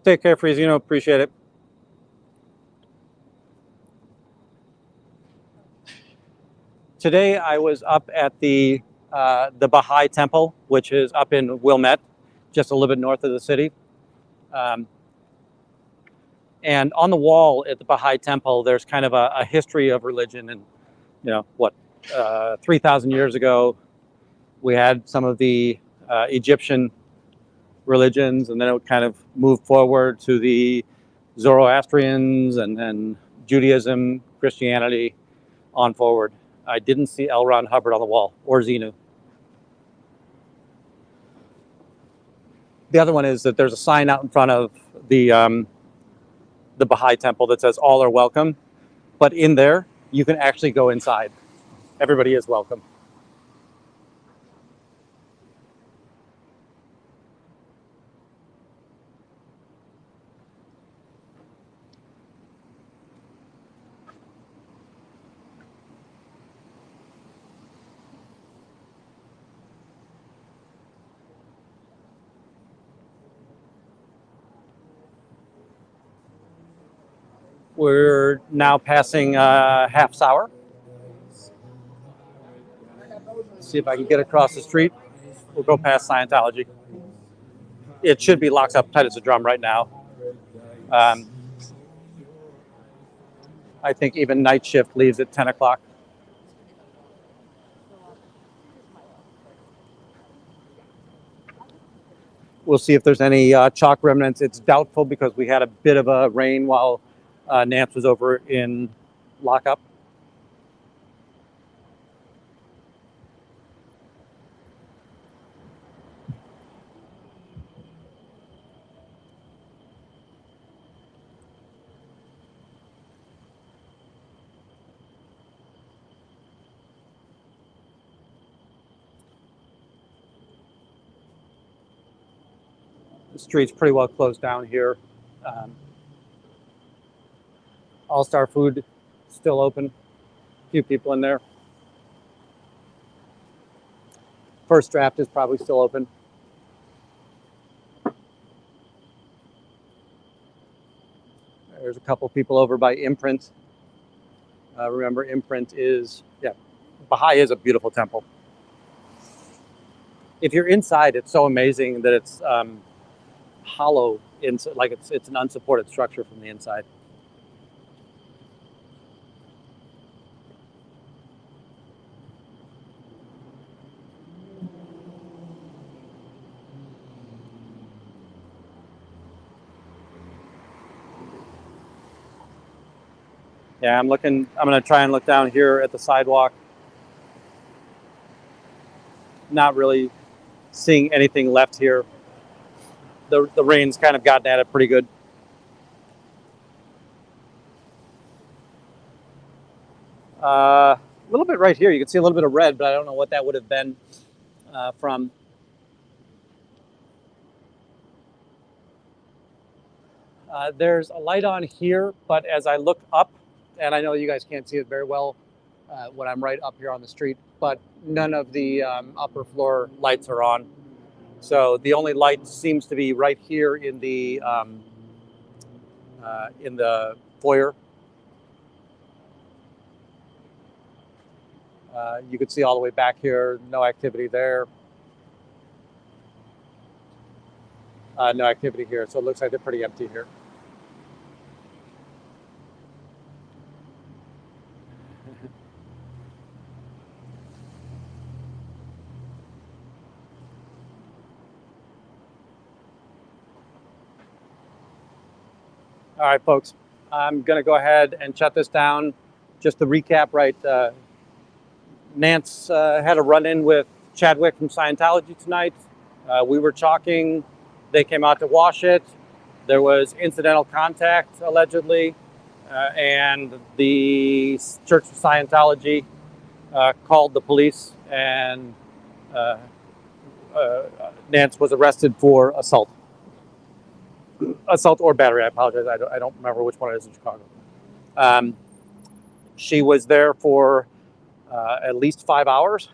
Take care, Friesino. Appreciate it. Today I was up at the Baha'i Temple, which is up in Wilmette, just a little bit north of the city. And on the wall at the Baha'i Temple, there's kind of a history of religion. And, 3,000 years ago, we had some of the Egyptian religions, and then it kind of moved forward to the Zoroastrians, and then Judaism, Christianity, on forward. I didn't see L. Ron Hubbard on the wall, or Xenu. The other one is that there's a sign out in front of the Baha'i Temple that says all are welcome, but in there you can actually go inside. Everybody is welcome. We're now passing half sour. See if I can get across the street. We'll go past Scientology. It should be locked up tight as a drum right now. I think even night shift leaves at 10 o'clock. We'll see if there's any chalk remnants. It's doubtful because we had a bit of a rain while Nance was over in lockup. The street's pretty well closed down here. All-Star Food still open. A few people in there. First Draft is probably still open. There's a couple people over by Imprint. Remember, Imprint is, Baha'i is a beautiful temple. If you're inside, it's so amazing that it's hollow, like it's an unsupported structure from the inside. Yeah, I'm going to try and look down here at the sidewalk. Not really seeing anything left here. The rain's kind of gotten at it pretty good. A little bit right here. You can see a little bit of red, but I don't know what that would have been from. There's a light on here, but as I look up, and I know you guys can't see it very well when I'm right up here on the street, but none of the upper floor lights are on. So the only light seems to be right here in the foyer. You can see all the way back here, no activity there. No activity here, so it looks like they're pretty empty here. All right, folks, I'm going to go ahead and shut this down. Just to recap, right, Nance had a run-in with Chadwick from Scientology tonight. We were chalking. They came out to wash it. There was incidental contact, allegedly, and the Church of Scientology called the police, and Nance was arrested for assault. Assault or battery, I apologize. I don't remember which one it is in Chicago. She was there for at least 5 hours,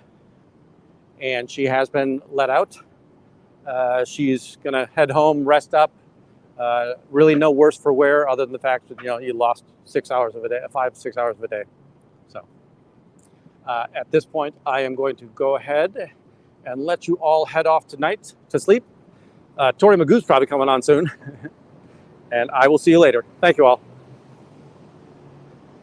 and she has been let out. She's going to head home, rest up. Really no worse for wear other than the fact that, you lost 6 hours of a day, 5-6 hours of a day. So at this point, I am going to go ahead and let you all head off tonight to sleep. Tori Magoo's probably coming on soon. And I will see you later. Thank you all.